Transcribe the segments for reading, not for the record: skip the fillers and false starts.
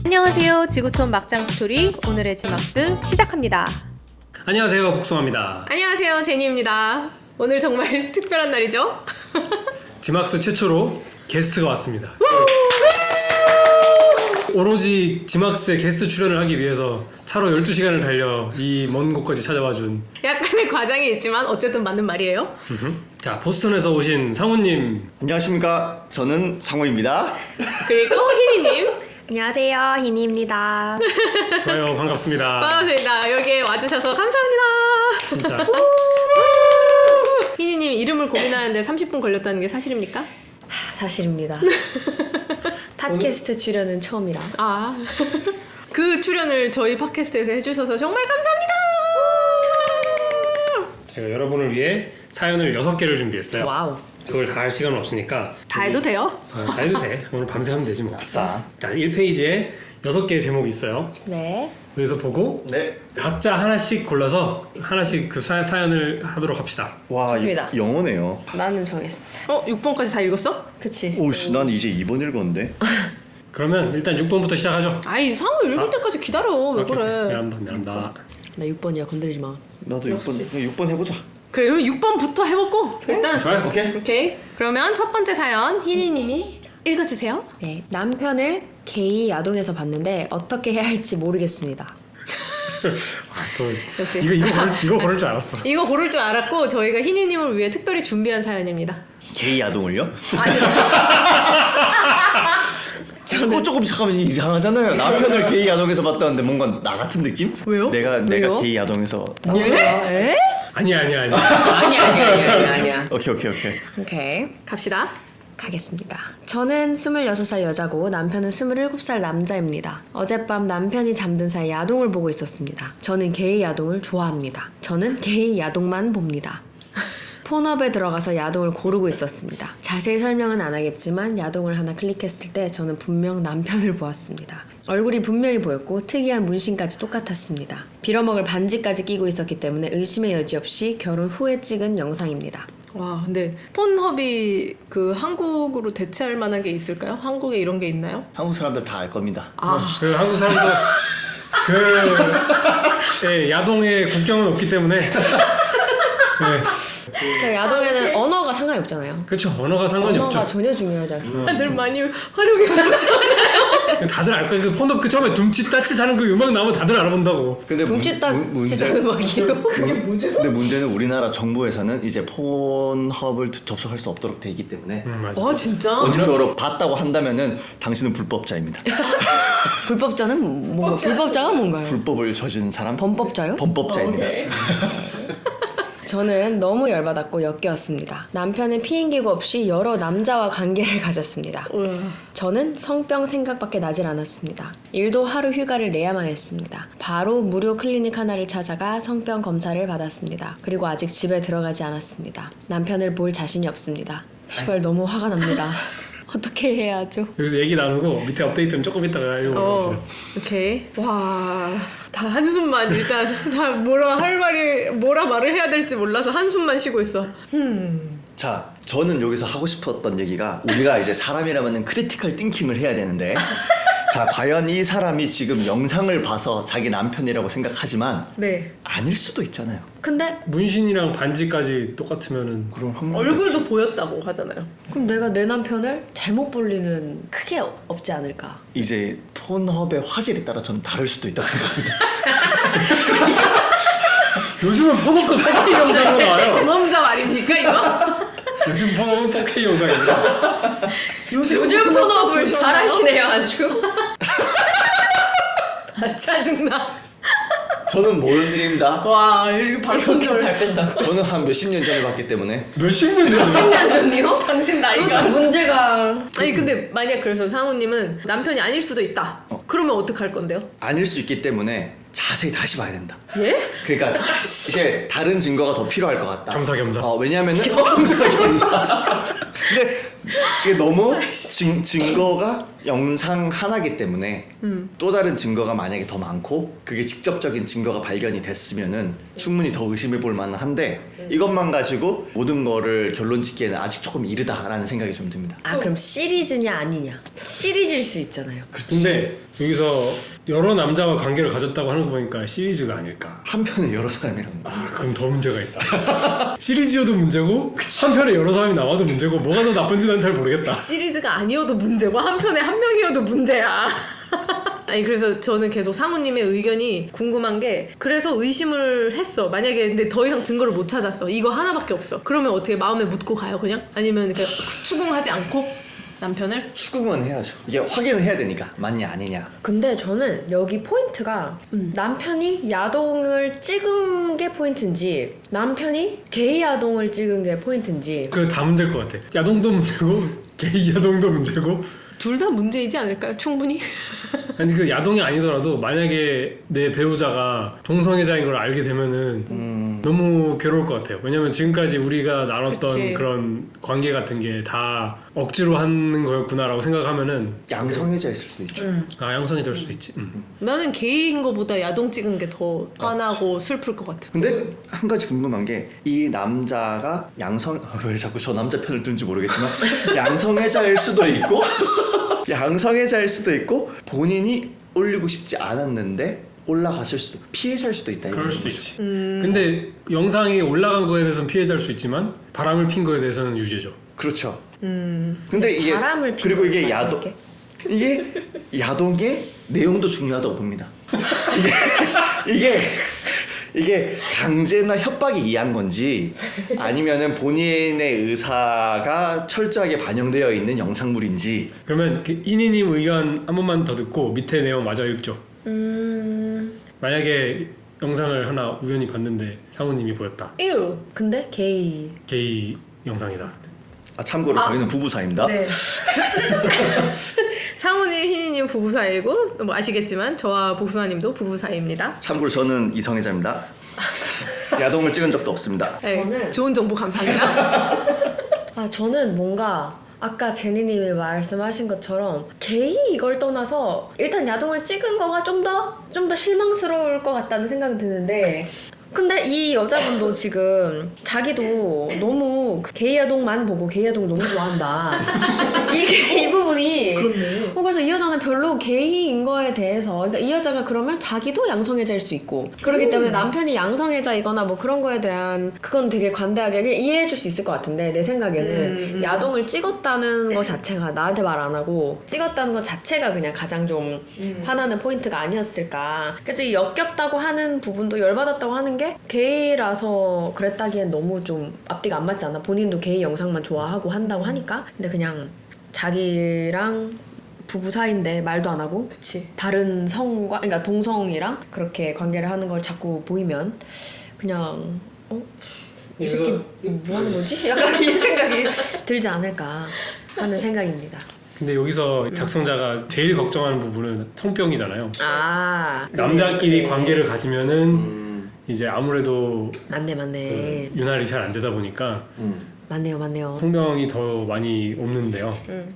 안녕하세요. 지구촌 막장 스토리 오늘의 지막스 시작합니다. 안녕하세요, 복숭아입니다. 안녕하세요. 제니입니다. 오늘 정말 특별한 날이죠? 지막스 최초로 게스트가 왔습니다. 오로지 지막스의 게스트 출연을 하기 위해서 차로 12시간을 달려 이 먼 곳까지 찾아와준 약간의 과장이 있지만 어쨌든 맞는 말이에요. 자, 보스턴에서 오신 상우님. 안녕하십니까. 저는 상호입니다. 그리고 희니님. 안녕하세요, 희니입니다. 좋아요, 반갑습니다. 반갑습니다. 여기에 와주셔서 감사합니다. 진짜 희니님 이름을 고민하는데 30분 걸렸다는 게 사실입니까? 사실입니다. 팟캐스트 출연은 처음이라. 아, 그 출연을 저희 팟캐스트에서 해주셔서 정말 감사합니다. 제가 여러분을 위해 사연을 6개를 준비했어요. 와우. 그걸 다 할 시간은 없으니까 다 해도 돼요? 다 해도 돼. 오늘 밤새 하면 되지 뭐. 아싸. 자, 1페이지에 6개의 제목이 있어요. 네. 여기서 보고 네. 각자 하나씩 골라서 하나씩 그 사연을 하도록 합시다. 와, 좋습니다. 영어네요. 나는 정했어. 6번까지 다 읽었어? 그치. 오씨, 난 이제 2번 읽었는데. 그러면 일단 6번부터 시작하죠. 아이, 상호 읽을 때까지 기다려. 왜 오케이, 그래? 오케이. 미안합니다. 나 6번이야, 건드리지 마. 나도 6번 해보자. 그래, 그럼 6번부터 해볼고 일단 좋아요. 오케이. 그러면 첫 번째 사연 희니님이 읽어주세요. 네. 남편을 게이 야동에서 봤는데 어떻게 해야 할지 모르겠습니다. 또 역시. 이거 고를 줄 알았어. 이거 고를 줄 알았고 저희가 희니님을 위해 특별히 준비한 사연입니다. 게이 야동을요? 아니, 조금 잠깐만 이상하잖아요. 남편을 게이 야동에서 봤다는데 뭔가 나 같은 느낌? 왜요? 내가 왜요? 게이 야동에서. 에? 아니야. 아니야. 오케이. 오케이. 갑시다. 가겠습니다. 저는 26살 여자고 남편은 27살 남자입니다. 어젯밤 남편이 잠든 사이 야동을 보고 있었습니다. 저는 게이 야동을 좋아합니다. 저는 게이 야동만 봅니다. 폰업에 들어가서 야동을 고르고 있었습니다. 자세히 설명은 안 하겠지만 야동을 하나 클릭했을 때 저는 분명 남편을 보았습니다. 얼굴이 분명히 보였고 특이한 문신까지 똑같았습니다. 빌어먹을 반지까지 끼고 있었기 때문에 의심의 여지 없이 결혼 후에 찍은 영상입니다. 와, 근데 폰허비 그 한국으로 대체할 만한 게 있을까요? 한국에 이런 게 있나요? 한국 사람들 다 알 겁니다. 그 한국 사람도 야동의 국경은 없기 때문에. 네. 그러니까 야동에는 언어가 상관이 없잖아요. 그렇죠. 언어가 상관이 언어가 없죠. 전혀 중요하지 않고. 다들 많이 활용해 보시나요? 다들 알 거야. 그 폰업 그 처음에 둠칫따칫하는 그 음악 나오면 다들 알아본다고. 근데 둠칫따칫하는 음악이요? 근데 문제는 우리나라 정부에서는 이제 폰허브를 접속할 수 없도록 돼 있기 때문에 맞아. 와, 진짜? 원칙적으로 봤다고 한다면은 당신은 불법자입니다. 불법자는 뭔가 불법자가 뭔가요? 불법을 저지른 사람? 범법자요? 범법자입니다. 저는 너무 열받았고 역겨웠습니다. 남편은 피임기고 없이 여러 남자와 관계를 가졌습니다. 저는 성병 생각밖에 나질 않았습니다. 일도 하루 휴가를 내야만 했습니다. 바로 무료 클리닉 하나를 찾아가 성병 검사를 받았습니다. 그리고 아직 집에 들어가지 않았습니다. 남편을 볼 자신이 없습니다. 시발 너무 화가 납니다. 어떻게 해야 하죠? 여기서 얘기 나누고 밑에 업데이트는 조금 이따가 읽어봅시다. 오케이. 와, 다 한숨만 일단 다 뭐라 말을 해야 될지 몰라서 한숨만 쉬고 있어. 자, 저는 여기서 하고 싶었던 얘기가 우리가 이제 사람이라면 크리티컬 띵킹을 해야 되는데 자, 과연 이 사람이 지금 영상을 봐서 자기 남편이라고 생각하지만 네. 아닐 수도 있잖아요. 근데 문신이랑 반지까지 똑같으면은 그럼 얼굴도 보였다고 하잖아요. 그럼 내가 내 남편을 잘못 볼 리는 크게 없지 않을까? 이제 폰허브의 화질에 따라 저는 다를 수도 있다고 생각합니다. 요즘은 폰업도 4K 영상으로 나와요. 경험자 말입니까 이거? 요즘 폰업은 4K 영상입니다. 요즘 폰업을 잘하시네요 아주. 아, 짜증나. 저는 모르는 일입니다. 와, 이거 발전절. 뺀다고? 저는 한 몇십 년 전에 봤기 때문에 몇십 년 전에 10년 전이요? 당신 나이가. 문제가 아니 근데 만약 그래서 사모님은 남편이 아닐 수도 있다. 그러면 어떡할 건데요? 아닐 수 있기 때문에 자세히 다시 봐야 된다. 예? 그러니까 이제 다른 증거가 더 필요할 것 같다. 겸사겸사. 왜냐하면은 겸사겸사. 근데 이게 너무 증거가 영상 하나기 때문에 또 다른 증거가 만약에 더 많고 그게 직접적인 증거가 발견이 됐으면은 충분히 더 의심해 볼 만한데 이것만 가지고 모든 거를 결론 짓기에는 아직 조금 이르다라는 생각이 좀 듭니다. 아 그럼 시리즈냐 아니냐? 시리즈일 수 있잖아요. 근데 여기서 여러 남자와 관계를 가졌다고 하는 거 보니까 시리즈가 아닐까. 한편에 여러 사람이랑 아 그럼 더 문제가 있다. 시리즈여도 문제고 한편에 여러 사람이 나와도 문제고 뭐가 더 나쁜지 난 잘 모르겠다. 시리즈가 아니어도 문제고 한 편에 한 명이어도 문제야. 아니 그래서 저는 계속 상우님의 의견이 궁금한 게 그래서 의심을 했어. 만약에 근데 더 이상 증거를 못 찾았어. 이거 하나밖에 없어. 그러면 어떻게 마음에 묻고 가요 그냥? 아니면 그냥 추궁하지 않고 남편을? 추궁은 해야죠. 이게 확인을 해야 되니까 맞냐 아니냐. 근데 저는 여기 포인트가 남편이 야동을 찍은 게 포인트인지 남편이 게이 야동을 찍은 게 포인트인지 그 다 문제일 것 같아. 야동도 문제고 게이 야동도 문제고. 둘 다 문제이지 않을까요? 충분히? 아니 그 야동이 아니더라도 만약에 내 배우자가 동성애자인 걸 알게 되면은 너무 괴로울 것 같아요. 왜냐면 지금까지 우리가 나눴던 그치. 그런 관계 같은 게 다 억지로 하는 거였구나라고 생각하면은 양성애자 있을 수도 있죠. 아 양성이 될 수도 있지. 나는 게이인 거보다 야동 찍은 게 더 화나고 슬플 것 같아. 근데 한 가지 궁금한 게 이 남자가 왜 자꾸 저 남자 편을 드는지 모르겠지만 양성애자일 수도 있고 양성애자일 수도 있고 본인이 올리고 싶지 않았는데 올라갔을 수도 피해자일 수도 있다. 그럴 수도 있지. 근데 영상이 올라간 거에 대해서는 피해자일 수 있지만 바람을 핀 거에 대해서는 유죄죠. 그렇죠. 근데 이게 바람을 그리고 이게 피는 야동 거야, 이게 야동의 내용도 중요하다고 봅니다. 이게 강제나 협박이 이해한 건지 아니면은 본인의 의사가 철저하게 반영되어 있는 영상물인지. 그러면 그 이니님 의견 한 번만 더 듣고 밑에 내용 마저 읽죠. 만약에 영상을 하나 우연히 봤는데 상우님이 보였다. ew. 근데 게이 게이 영상이다. 참고로 저희는 부부 사이입니다. 네. 상우님, 희니님 부부 사이고 뭐 아시겠지만 저와 복숭아님도 부부 사이입니다. 참고로 저는 이성애자입니다. 야동을 찍은 적도 없습니다. 네, 저는- 좋은 정보 감사합니다. 아 저는 뭔가 아까 제니님이 말씀하신 것처럼 게이 이걸 떠나서 일단 야동을 찍은 거가 좀 더 실망스러울 것 같다는 생각이 드는데 근데 이 여자분도 지금 자기도 너무 그 게이 야동만 보고 게이 야동 너무 좋아한다. 이 부분이 그렇네. 그래서 이 여자는 별로 게이인 거에 대해서 그러니까 이 여자가 그러면 자기도 양성애자일 수 있고 그렇기 때문에 남편이 양성애자이거나 뭐 그런 거에 대한 그건 되게 관대하게 그냥 이해해줄 수 있을 것 같은데 내 생각에는 야동을 찍었다는 거 자체가 나한테 말 안 하고 찍었다는 거 자체가 그냥 가장 좀 화나는 포인트가 아니었을까. 그래서 이 역겹다고 하는 부분도 열받았다고 하는 게 게이라서 그랬다기엔 너무 좀 앞뒤가 안 맞지 않나. 본인도 게이 영상만 좋아하고 한다고 하니까. 근데 그냥 자기랑 부부 사이인데 말도 안 하고 그치. 다른 성과 그러니까 동성이랑 그렇게 관계를 하는 걸 자꾸 보이면 그냥 이 새끼 뭐 하는 거지? 약간 이 생각이 들지 않을까 하는 생각입니다. 근데 여기서 작성자가 제일 걱정하는 부분은 성병이잖아요. 아 남자끼리 그래. 관계를 가지면은 이제 아무래도 맞네. 그 윤활이 잘 안 되다 보니까 맞네요. 성병이 더 많이 없는데요.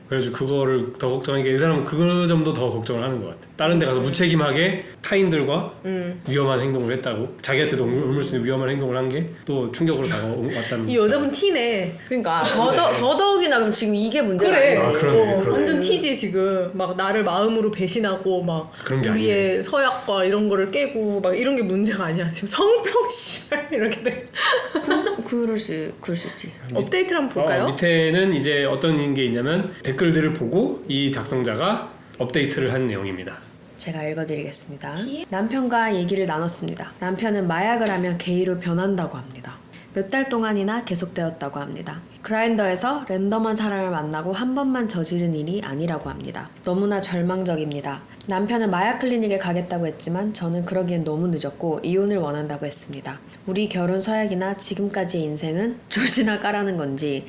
그래가지고 그거를 더 걱정하는 게 이 사람은 그 점도 더 걱정을 하는 것 같아. 다른 데 가서 무책임하게 타인들과 위험한 행동을 했다고 자기한테도 옮을 수 있는 위험한 행동을 한 게 또 충격으로 다가왔다는 이 여자분 티네. 그러니까 더더욱이나 그럼 지금 이게 문제가 그래. 아, 그러네. 완전 티지 지금. 막 나를 마음으로 배신하고 막 그런 게 우리의 서약과 이런 거를 깨고 막 이런 게 문제가 아니야. 지금 성병 씨발 이렇게 돼. 그럴 수 있지. 업데이트를 한번 볼까요? 밑에는 이제 어떤 게 있냐면 댓글들을 보고 이 작성자가 업데이트를 한 내용입니다. 제가 읽어드리겠습니다. 남편과 얘기를 나눴습니다. 남편은 마약을 하면 게이로 변한다고 합니다. 몇 달 동안이나 계속되었다고 합니다. 그라인더에서 랜덤한 사람을 만나고 한 번만 저지른 일이 아니라고 합니다. 너무나 절망적입니다. 남편은 마약 클리닉에 가겠다고 했지만 저는 그러기엔 너무 늦었고 이혼을 원한다고 했습니다. 우리 결혼 서약이나 지금까지의 인생은 조지나 까라는 건지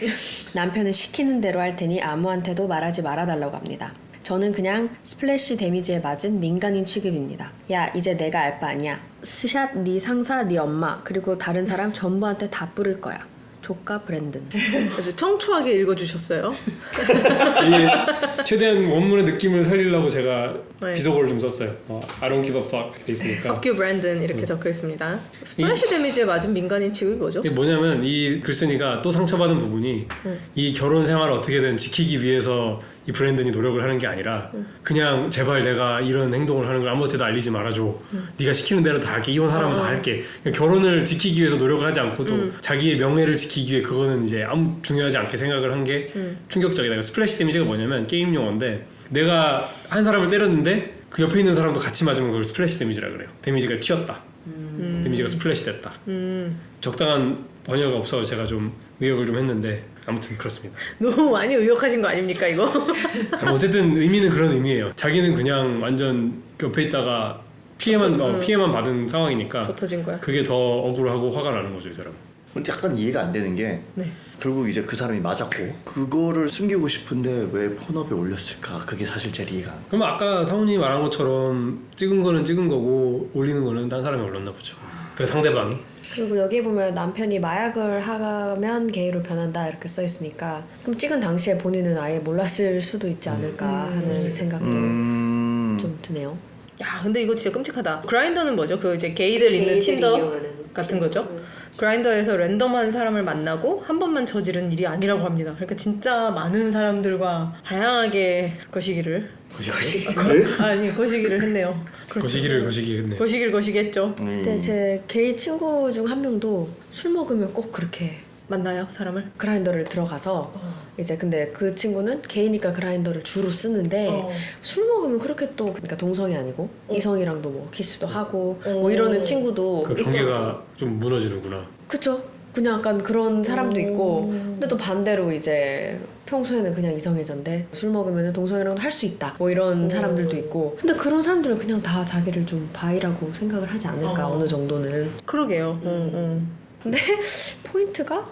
남편은 시키는 대로 할 테니 아무한테도 말하지 말아달라고 합니다. 저는 그냥 스플래시 데미지에 맞은 민간인 취급입니다. 야 이제 내가 알 바 아니야. 스샷 네 상사 네 엄마 그리고 다른 사람 전부한테 다 뿌릴 거야. 조카 브랜든. 아주 청초하게 읽어주셨어요. 이게 최대한 원문의 느낌을 살리려고 제가 네. 비속어를 좀 썼어요. I don't give a fuck 돼 있으니까. Fuck you Brandon 이렇게 적혀 있습니다. 스플래시 데미지에 맞은 민간인 취급이 뭐죠? 이게 뭐냐면 이 글쓴이가 또 상처받은 부분이 이 결혼 생활을 어떻게든 지키기 위해서 이 브랜든이 노력을 하는 게 아니라 그냥 제발 내가 이런 행동을 하는 걸 아무한테도 알리지 말아줘. 네가 시키는 대로 다 할게. 이혼하라면 다 할게. 그러니까 결혼을 지키기 위해서 노력을 하지 않고도 자기의 명예를 지키기 위해 그거는 이제 아무 중요하지 않게 생각을 한 게 충격적이다. 그러니까 스플래시 데미지가 뭐냐면 게임 용어인데 내가 한 사람을 때렸는데 그 옆에 있는 사람도 같이 맞으면 그걸 스플래시 데미지라 그래요. 데미지가 튀었다. 데미지가 스플래시 됐다. 적당한 번역가 없어서 제가 좀 의역을 좀 했는데 아무튼 그렇습니다. 너무 많이 의역하신 거 아닙니까 이거? 어쨌든 의미는 그런 의미예요. 자기는 그냥 완전 옆에 있다가 피해만 받은 상황이니까 저 터진 거야. 그게 더 억울하고 화가 나는 거죠, 이 사람. 근데 약간 이해가 안 되는 게 네. 결국 이제 그 사람이 맞았고 그거를 숨기고 싶은데 왜 폰업에 올렸을까? 그게 사실 제일 이해가 안 가. 그럼 아까 사훈이 말한 것처럼 찍은 거는 찍은 거고 올리는 거는 딴 사람이 올렸나 보죠. 그 상대방이. 그리고 여기 보면 남편이 마약을 하면 게이로 변한다 이렇게 써 있으니까 그럼 찍은 당시에 본인은 아예 몰랐을 수도 있지 않을까 하는 생각도 좀 드네요. 야 근데 이거 진짜 끔찍하다. 그라인더는 뭐죠? 그 이제 게이들 있는 틴더 같은 거죠? 그라인더에서 랜덤한 사람을 만나고 한 번만 저지른 일이 아니라고 합니다. 그러니까 진짜 많은 사람들과 다양하게 거시기를 아니 거시기를 했네요. 그렇죠. 거시기를 했네요. 거시기 했죠. 근데 제 게이 친구 중 한 명도 술 먹으면 꼭 그렇게 만나요 사람을? 그라인더를 들어가서 이제 근데 그 친구는 게이니까 그라인더를 주로 쓰는데 술 먹으면 그렇게 또 그러니까 동성이 아니고 이성이랑도 뭐 키스도 하고 뭐 이러는 친구도 그 경계가 좀 무너지는구나. 그쵸. 그냥 약간 그런 사람도 있고 근데 또 반대로 이제 평소에는 그냥 이성애자인데 술 먹으면 동성애랑도 할 수 있다 뭐 이런 사람들도 있고 근데 그런 사람들은 그냥 다 자기를 좀 바이라고 생각을 하지 않을까 어느 정도는. 그러게요. 근데 포인트가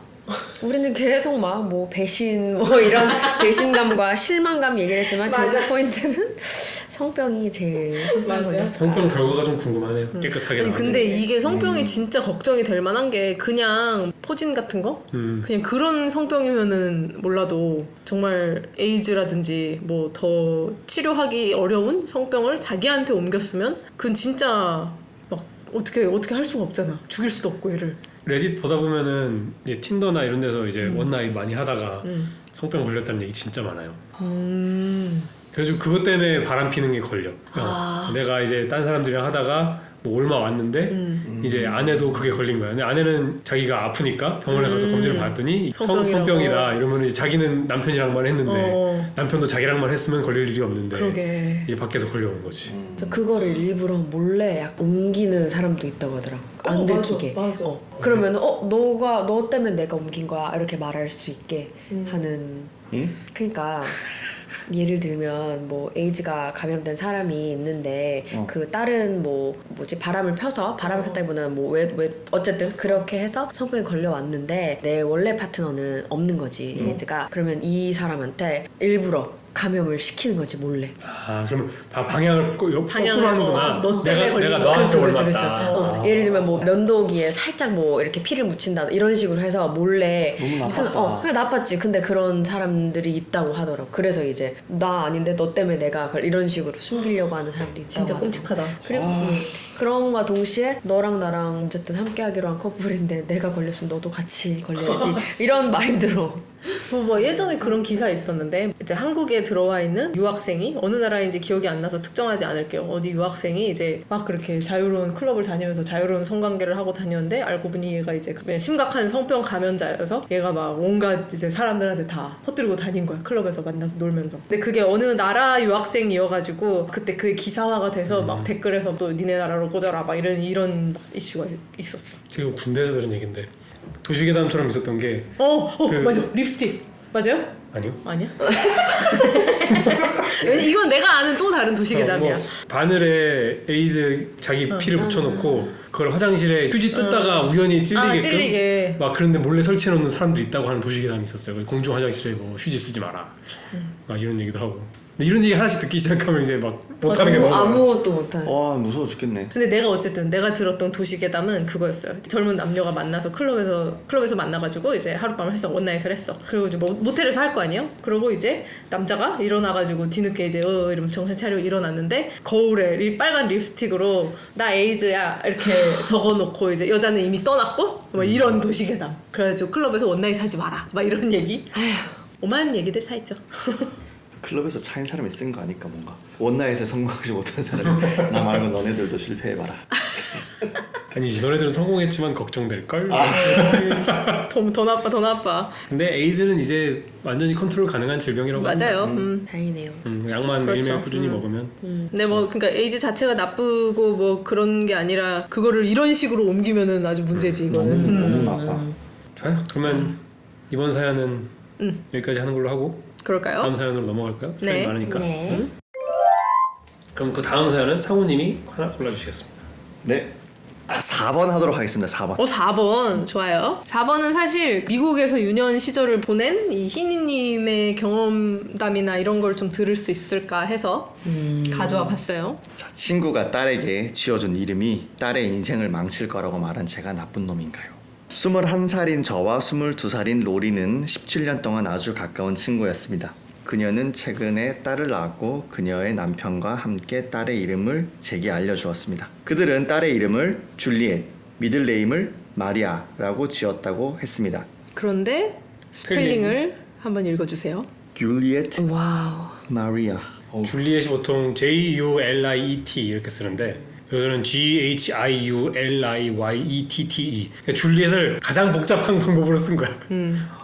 우리는 계속 막 뭐 배신 뭐 이런 배신감과 실망감 얘기를 했지만 결국 포인트는 성병이 제일 성병 걸렸어. 성병 결과가 좀 궁금하네요. 깨끗하게 아니 나왔는지. 근데 이게 성병이 진짜 걱정이 될 만한 게 그냥 포진 같은 거? 그냥 그런 성병이면은 몰라도 정말 에이즈라든지 뭐 더 치료하기 어려운 성병을 자기한테 옮겼으면 그건 진짜 막 어떻게 할 수가 없잖아. 죽일 수도 없고 얘를. 레딧 보다 보면은 이제 틴더나 이런 데서 이제 원나잇 많이 하다가 성병 걸렸다는 얘기 진짜 많아요. 그래서 그것 때문에 바람 피는 게 걸려. 내가 이제 딴 사람들이랑 하다가 뭐 얼마 왔는데 이제 아내도 그게 걸린 거야. 근데 아내는 자기가 아프니까 병원에 가서 검진을 받았더니 성병이다 이러면 이제 자기는 남편이랑만 했는데 남편도 자기랑만 했으면 걸릴 일이 없는데 그러게. 이제 밖에서 걸려온 거지. 그거를 일부러 몰래 약 옮기는 사람도 있다고 하더라고. 안 들키게. 맞아. 그러면 너 때문에 내가 옮긴 거야 이렇게 말할 수 있게 하는. 예? 그러니까 예를 들면 뭐 에이즈가 감염된 사람이 있는데 그 다른 바람을 폈다기보다는 뭐 왜 어쨌든 그렇게 해서 성병에 걸려왔는데 내 원래 파트너는 없는 거지 에이즈가. 그러면 이 사람한테 일부러 감염을 시키는 거지 몰래. 아 그러면 방향을 거꾸로 하는구나. 너 때문에 내가 너한테 올랐다. 그렇죠. 예를 들면 뭐 면도기에 살짝 뭐 이렇게 피를 묻힌다 이런 식으로 해서 몰래. 너무 나빴다. 그냥 나빴지. 근데 그런 사람들이 있다고 하더라고. 그래서 이제 나 아닌데 너 때문에 내가 이런 식으로 숨기려고 하는 사람들이 있다고 진짜 하더라고. 끔찍하다. 그리고 그런과 동시에 너랑 나랑 어쨌든 함께 하기로 한 커플인데 내가 걸렸으면 너도 같이 걸려야지 이런 마인드로. 뭐 예전에 그런 기사 있었는데 이제 한국에 들어와 있는 유학생이 어느 나라인지 기억이 안 나서 특정하지 않을게요. 어디 유학생이 이제 막 그렇게 자유로운 클럽을 다니면서 자유로운 성관계를 하고 다녔는데 알고 보니 얘가 이제 심각한 성병 감염자여서 얘가 막 온갖 이제 사람들한테 다 퍼뜨리고 다닌 거야. 클럽에서 만나서 놀면서. 근데 그게 어느 나라 유학생이어가지고 그때 그게 기사화가 돼서 막 댓글에서 또 니네 나라로 꽂아라 막 이런 막 이슈가 있었어. 제가 군대에서 들은 얘긴데 도시괴담처럼 있었던 게 맞아. 립스틱 맞아요? 아니요. 아니야? 이건 내가 아는 또 다른 도시괴담이야. 뭐 바늘에 에이즈 자기 피를 묻혀놓고 그걸 화장실에 휴지 뜯다가 우연히 찔리게끔 찔리게. 막 그런데 몰래 설치해놓는 사람도 있다고 하는 도시괴담이 있었어요. 공중 화장실에 뭐 휴지 쓰지 마라 막 이런 얘기도 하고 근데 이런 얘기 하나씩 듣기 시작하면 이제 막 못하는 게 너무 많아. 아무것도 못하는. 와 무서워 죽겠네. 근데 내가 어쨌든 내가 들었던 도시괴담은 그거였어요. 젊은 남녀가 만나서 클럽에서 만나가지고 이제 하룻밤을 했어. 원나잇을 했어. 그리고 이제 뭐 모텔에서 할 거 아니에요? 그러고 이제 남자가 일어나가지고 뒤늦게 이제 이러면서 정신 차리고 일어났는데 거울에 이 빨간 립스틱으로 나 에이즈야 이렇게 적어놓고 이제 여자는 이미 떠났고 뭐 이런 도시괴담. 그래가지고 클럽에서 원나잇 하지 마라. 막 이런 얘기. 오만 얘기들 다 있죠. 클럽에서 차인 사람이 쓴 거 아닐까 뭔가. 원나잇에 성공하지 못한 사람이 나 말고 너네들도 실패해봐라. 아니지 너네들은 성공했지만 걱정될걸? 더 나빠 더 나빠. 근데 에이즈는 이제 완전히 컨트롤 가능한 질병이라고 맞아요. 합니다. 다행이네요. 약만 그렇죠. 매일매일 꾸준히 먹으면 근데 뭐 그러니까 에이즈 자체가 나쁘고 뭐 그런 게 아니라 그거를 이런 식으로 옮기면은 아주 문제지 이거는. 너무 나빠. 좋아요. 그러면 이번 사연은 여기까지 하는 걸로 하고 그럴까요? 다음 사연으로 넘어갈까요? 사연이 네. 많으니까. 네. 그럼 그 다음 사연은 상우님이 하나 골라주시겠습니다. 네. 4번 하도록 하겠습니다. 4번. 4번 좋아요. 4번은 사실 미국에서 유년 시절을 보낸 이 희니님의 경험담이나 이런 걸 좀 들을 수 있을까 해서 가져와 봤어요. 자, 친구가 딸에게 지어준 이름이 딸의 인생을 망칠 거라고 말한 제가 나쁜 놈인가요? 21살인 저와 22살인 로리는 17년 동안 아주 가까운 친구였습니다. 그녀는 최근에 딸을 낳았고 그녀의 남편과 함께 딸의 이름을 제게 알려주었습니다. 그들은 딸의 이름을 줄리엣, 미들네임을 마리아라고 지었다고 했습니다. 그런데 스펠링을 한번 읽어주세요. 줄리엣, 와우. 마리아. 줄리엣이 보통 Juliet 이렇게 쓰는데 여기서는 Giuliettte. 그러니까 줄리엣을 가장 복잡한 방법으로 쓴 거야.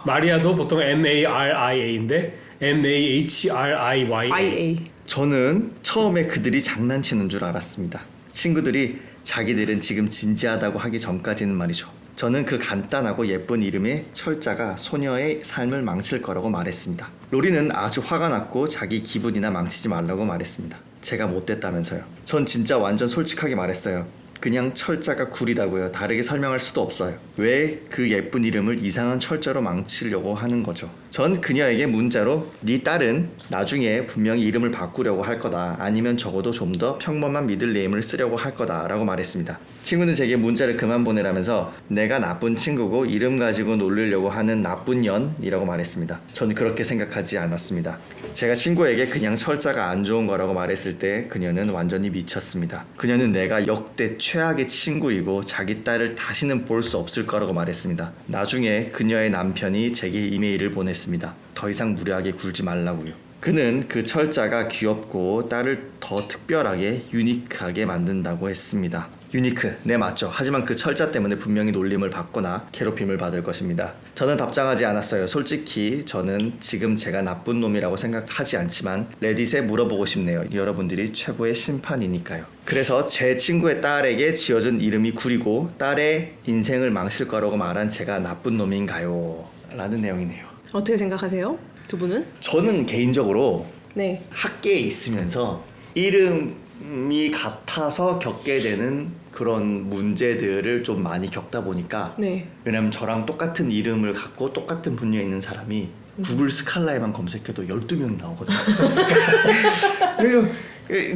마리아도 보통 Maria인데 Mahriya. IA. 저는 처음에 그들이 장난치는 줄 알았습니다. 친구들이 자기들은 지금 진지하다고 하기 전까지는 말이죠. 저는 그 간단하고 예쁜 이름의 철자가 소녀의 삶을 망칠 거라고 말했습니다. 로리는 아주 화가 났고 자기 기분이나 망치지 말라고 말했습니다. 제가 못됐다면서요. 전 진짜 완전 솔직하게 말했어요. 그냥 철자가 구리다고요. 다르게 설명할 수도 없어요. 왜 그 예쁜 이름을 이상한 철자로 망치려고 하는 거죠? 전 그녀에게 문자로 네 딸은 나중에 분명히 이름을 바꾸려고 할 거다. 아니면 적어도 좀 더 평범한 미들네임을 쓰려고 할 거다 라고 말했습니다. 친구는 제게 문자를 그만 보내라면서 내가 나쁜 친구고 이름 가지고 놀리려고 하는 나쁜 년이라고 말했습니다. 전 그렇게 생각하지 않았습니다. 제가 친구에게 그냥 철자가 안 좋은 거라고 말했을 때 그녀는 완전히 미쳤습니다. 그녀는 내가 역대 최악의 친구이고 자기 딸을 다시는 볼 수 없을 거라고 말했습니다. 나중에 그녀의 남편이 제게 이메일을 보냈습니다. 더 이상 무례하게 굴지 말라고요. 그는 그 철자가 귀엽고 딸을 더 특별하게 유니크하게 만든다고 했습니다. 유니크, 네 맞죠. 하지만 그 철자 때문에 분명히 놀림을 받거나 괴롭힘을 받을 것입니다. 저는 답장하지 않았어요. 솔직히 저는 지금 제가 나쁜 놈이라고 생각하지 않지만 레딧에 물어보고 싶네요. 여러분들이 최고의 심판이니까요. 그래서 제 친구의 딸에게 지어준 이름이 구리고 딸의 인생을 망칠 거라고 말한 제가 나쁜 놈인가요? 라는 내용이네요. 어떻게 생각하세요? 두 분은? 저는 개인적으로 네. 학계에 있으면서 이름이 같아서 겪게 되는 그런 문제들을 좀 많이 겪다 보니까 네. 왜냐면 저랑 똑같은 이름을 갖고 똑같은 분야에 있는 사람이 구글 스칼라에만 검색해도 12명이 나오거든요. 그리고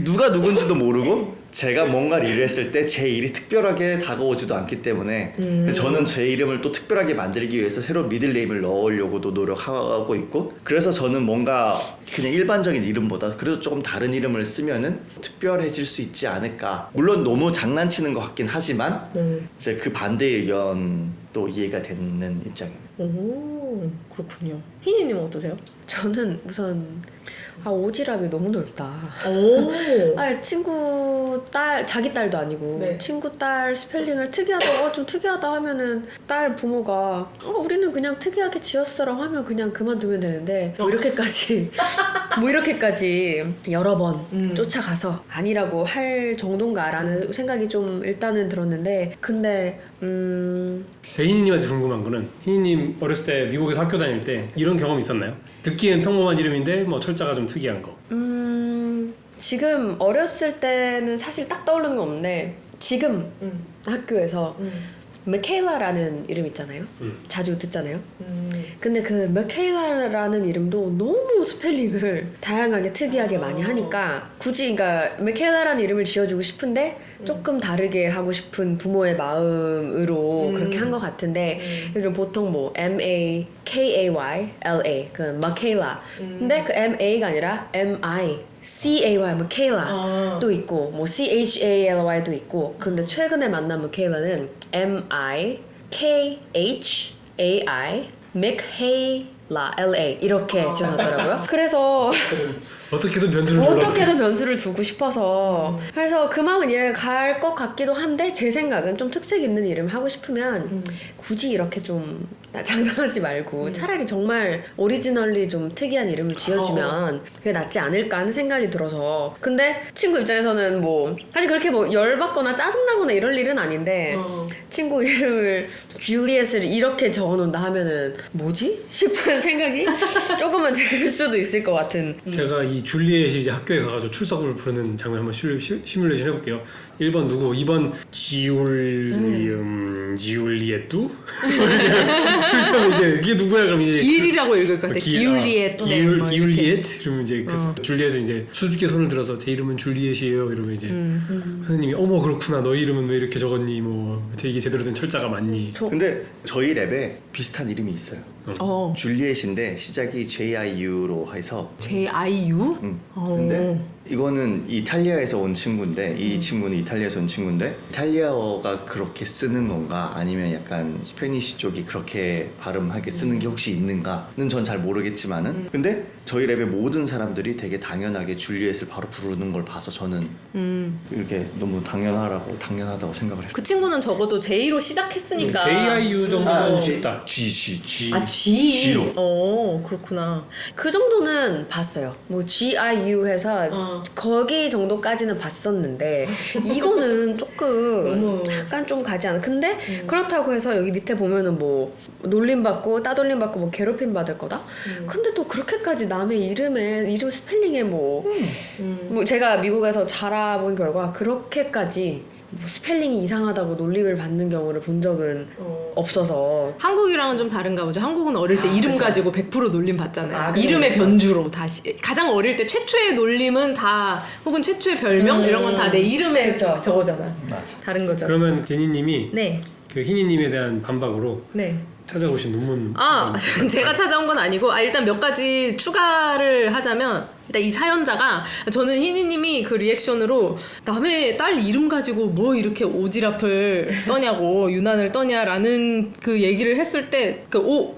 누가 누군지도 모르고 제가 뭔가를 일을 했을 때 제 일이 특별하게 다가오지도 않기 때문에 저는 제 이름을 또 특별하게 만들기 위해서 새로운 미들네임을 넣으려고도 노력하고 있고 그래서 저는 뭔가 그냥 일반적인 이름보다 그래도 조금 다른 이름을 쓰면은 특별해질 수 있지 않을까. 물론 너무 장난치는 것 같긴 하지만 이제 그 반대의 의견도 이해가 되는 입장입니다. 오, 그렇군요. 희니님 어떠세요? 저는 우선 오지랖이 너무 넓다. 오. 친구 딸, 자기 딸도 아니고 네. 친구 딸 스펠링을 특이하다, 좀 특이하다 하면은 딸 부모가 우리는 그냥 특이하게 지었어라고 하면 그냥 그만두면 되는데 뭐 이렇게까지 여러 번 쫓아가서 아니라고 할 정도인가라는 생각이 좀 일단은 들었는데 근데 제 희니님한테 궁금한 거는 희니님 어렸을 때 미국에서 학교 다닐 때 이런 경험 있었나요? 듣기엔 평범한 이름인데 뭐 철자가 좀 특이한 거. 지금 어렸을 때는 사실 딱 떠오르는 건 없는데 지금 학교에서 미케일라라는 이름 있잖아요. 자주 듣잖아요. 근데 그 미케일라라는 이름도 너무 스펠링을 다양하게 특이하게 많이 하니까 굳이 그러니까 미케일라라는 이름을 지어주고 싶은데 조금 다르게 하고 싶은 부모의 마음으로 그렇게 한 것 같은데 그리고 보통 뭐 M-A-K-A-Y-L-A 그 미케일라 근데 그 M-A가 아니라 M-I C-A-Y 미케일라도 있고 뭐 C-H-A-L-Y도 있고 그런데 최근에 만난 미케일라는 M-I-K-H-A-I 미케일라 L-A 이렇게 지어놨더라고요. 그래서 어떻게든 변주를 불러. 어떻게든 변수를 두고 싶어서 그래서 그 마음은 이해가 갈 것 같기도 한데 제 생각은 좀 특색 있는 이름 하고 싶으면 굳이 이렇게 좀 장난하지 말고 차라리 정말 오리지널리 좀 특이한 이름을 지어주면 그게 낫지 않을까 하는 생각이 들어서 근데 친구 입장에서는 뭐 사실 그렇게 뭐 열받거나 짜증나거나 이럴 일은 아닌데 친구 이름을 줄리엣을 이렇게 적어놓는다 하면은 뭐지? 싶은 생각이 조금은 들 수도 있을 것 같은 제가 이 줄리엣이 이제 학교에 가가지고 출석부를 부르는 장면 한번 시뮬레이션 해볼게요. 1번 누구, 2번 지울리엣두? 그럼 이제 이게 누구야? 그럼 이제 기울이라고 읽을 것 같아. 기울리엣. 기울리엣. 그러면 이제 그 줄리엣은 이제 수줍게 손을 들어서 제 이름은 줄리엣이에요. 이러면 이제 선생님이 어머 그렇구나. 너 이름은 왜 이렇게 적었니? 뭐 이게 제대로 된 철자가 맞니? 근데 저희 랩에 비슷한 이름이 있어요. 줄리엣인데 시작이 J-I-U로 해서 J-I-U? 근데 이거는 이탈리아에서 온 친구인데 이 친구는 이탈리아에서 온 친구인데 이탈리아어가 그렇게 쓰는 건가 아니면 약간 스페니시 쪽이 그렇게 발음하게 쓰는 게 혹시 있는가는 전 잘 모르겠지만은 근데 저희 랩의 모든 사람들이 되게 당연하게 줄리엣을 바로 부르는 걸 봐서 저는 이렇게 너무 당연하다고 생각을 했어요. 그 친구는 적어도 J로 시작했으니까. J-I-U 정도는 쉽다. G. 아, G. G로. 그렇구나. 그 정도는 봤어요. 뭐 G-I-U 해서 거기 정도까지는 봤었는데 이거는 조금 약간 좀 가지 않아. 근데 그렇다고 해서 여기 밑에 보면은 뭐 놀림받고 따돌림받고 뭐 괴롭힘 받을 거다. 근데 또 그렇게까지 남의 이름 스펠링에 뭐 제가 미국에서 자라본 결과 그렇게까지 뭐 스펠링이 이상하다고 놀림을 받는 경우를 본 적은 없어서 한국이랑은 좀 다른가 보죠. 한국은 어릴 때 이름 그쵸. 가지고 100% 놀림 받잖아요. 아, 그쵸, 이름의 그쵸. 변주로 다시. 가장 어릴 때 최초의 놀림은 다 혹은 최초의 별명 이런 건 다 내 이름에 그쵸. 저거잖아. 맞아. 다른 거죠. 그러면 제니님이 네. 그 희니님에 대한 반박으로 네. 찾아오신 논문. 제가 찾아온 건 아니고 일단 몇 가지 추가를 하자면 일단 이 사연자가 저는 희니님이 그 리액션으로 남의 딸 이름 가지고 뭐 이렇게 오지랖을 떠냐고 유난을 떠냐라는 그 얘기를 했을 때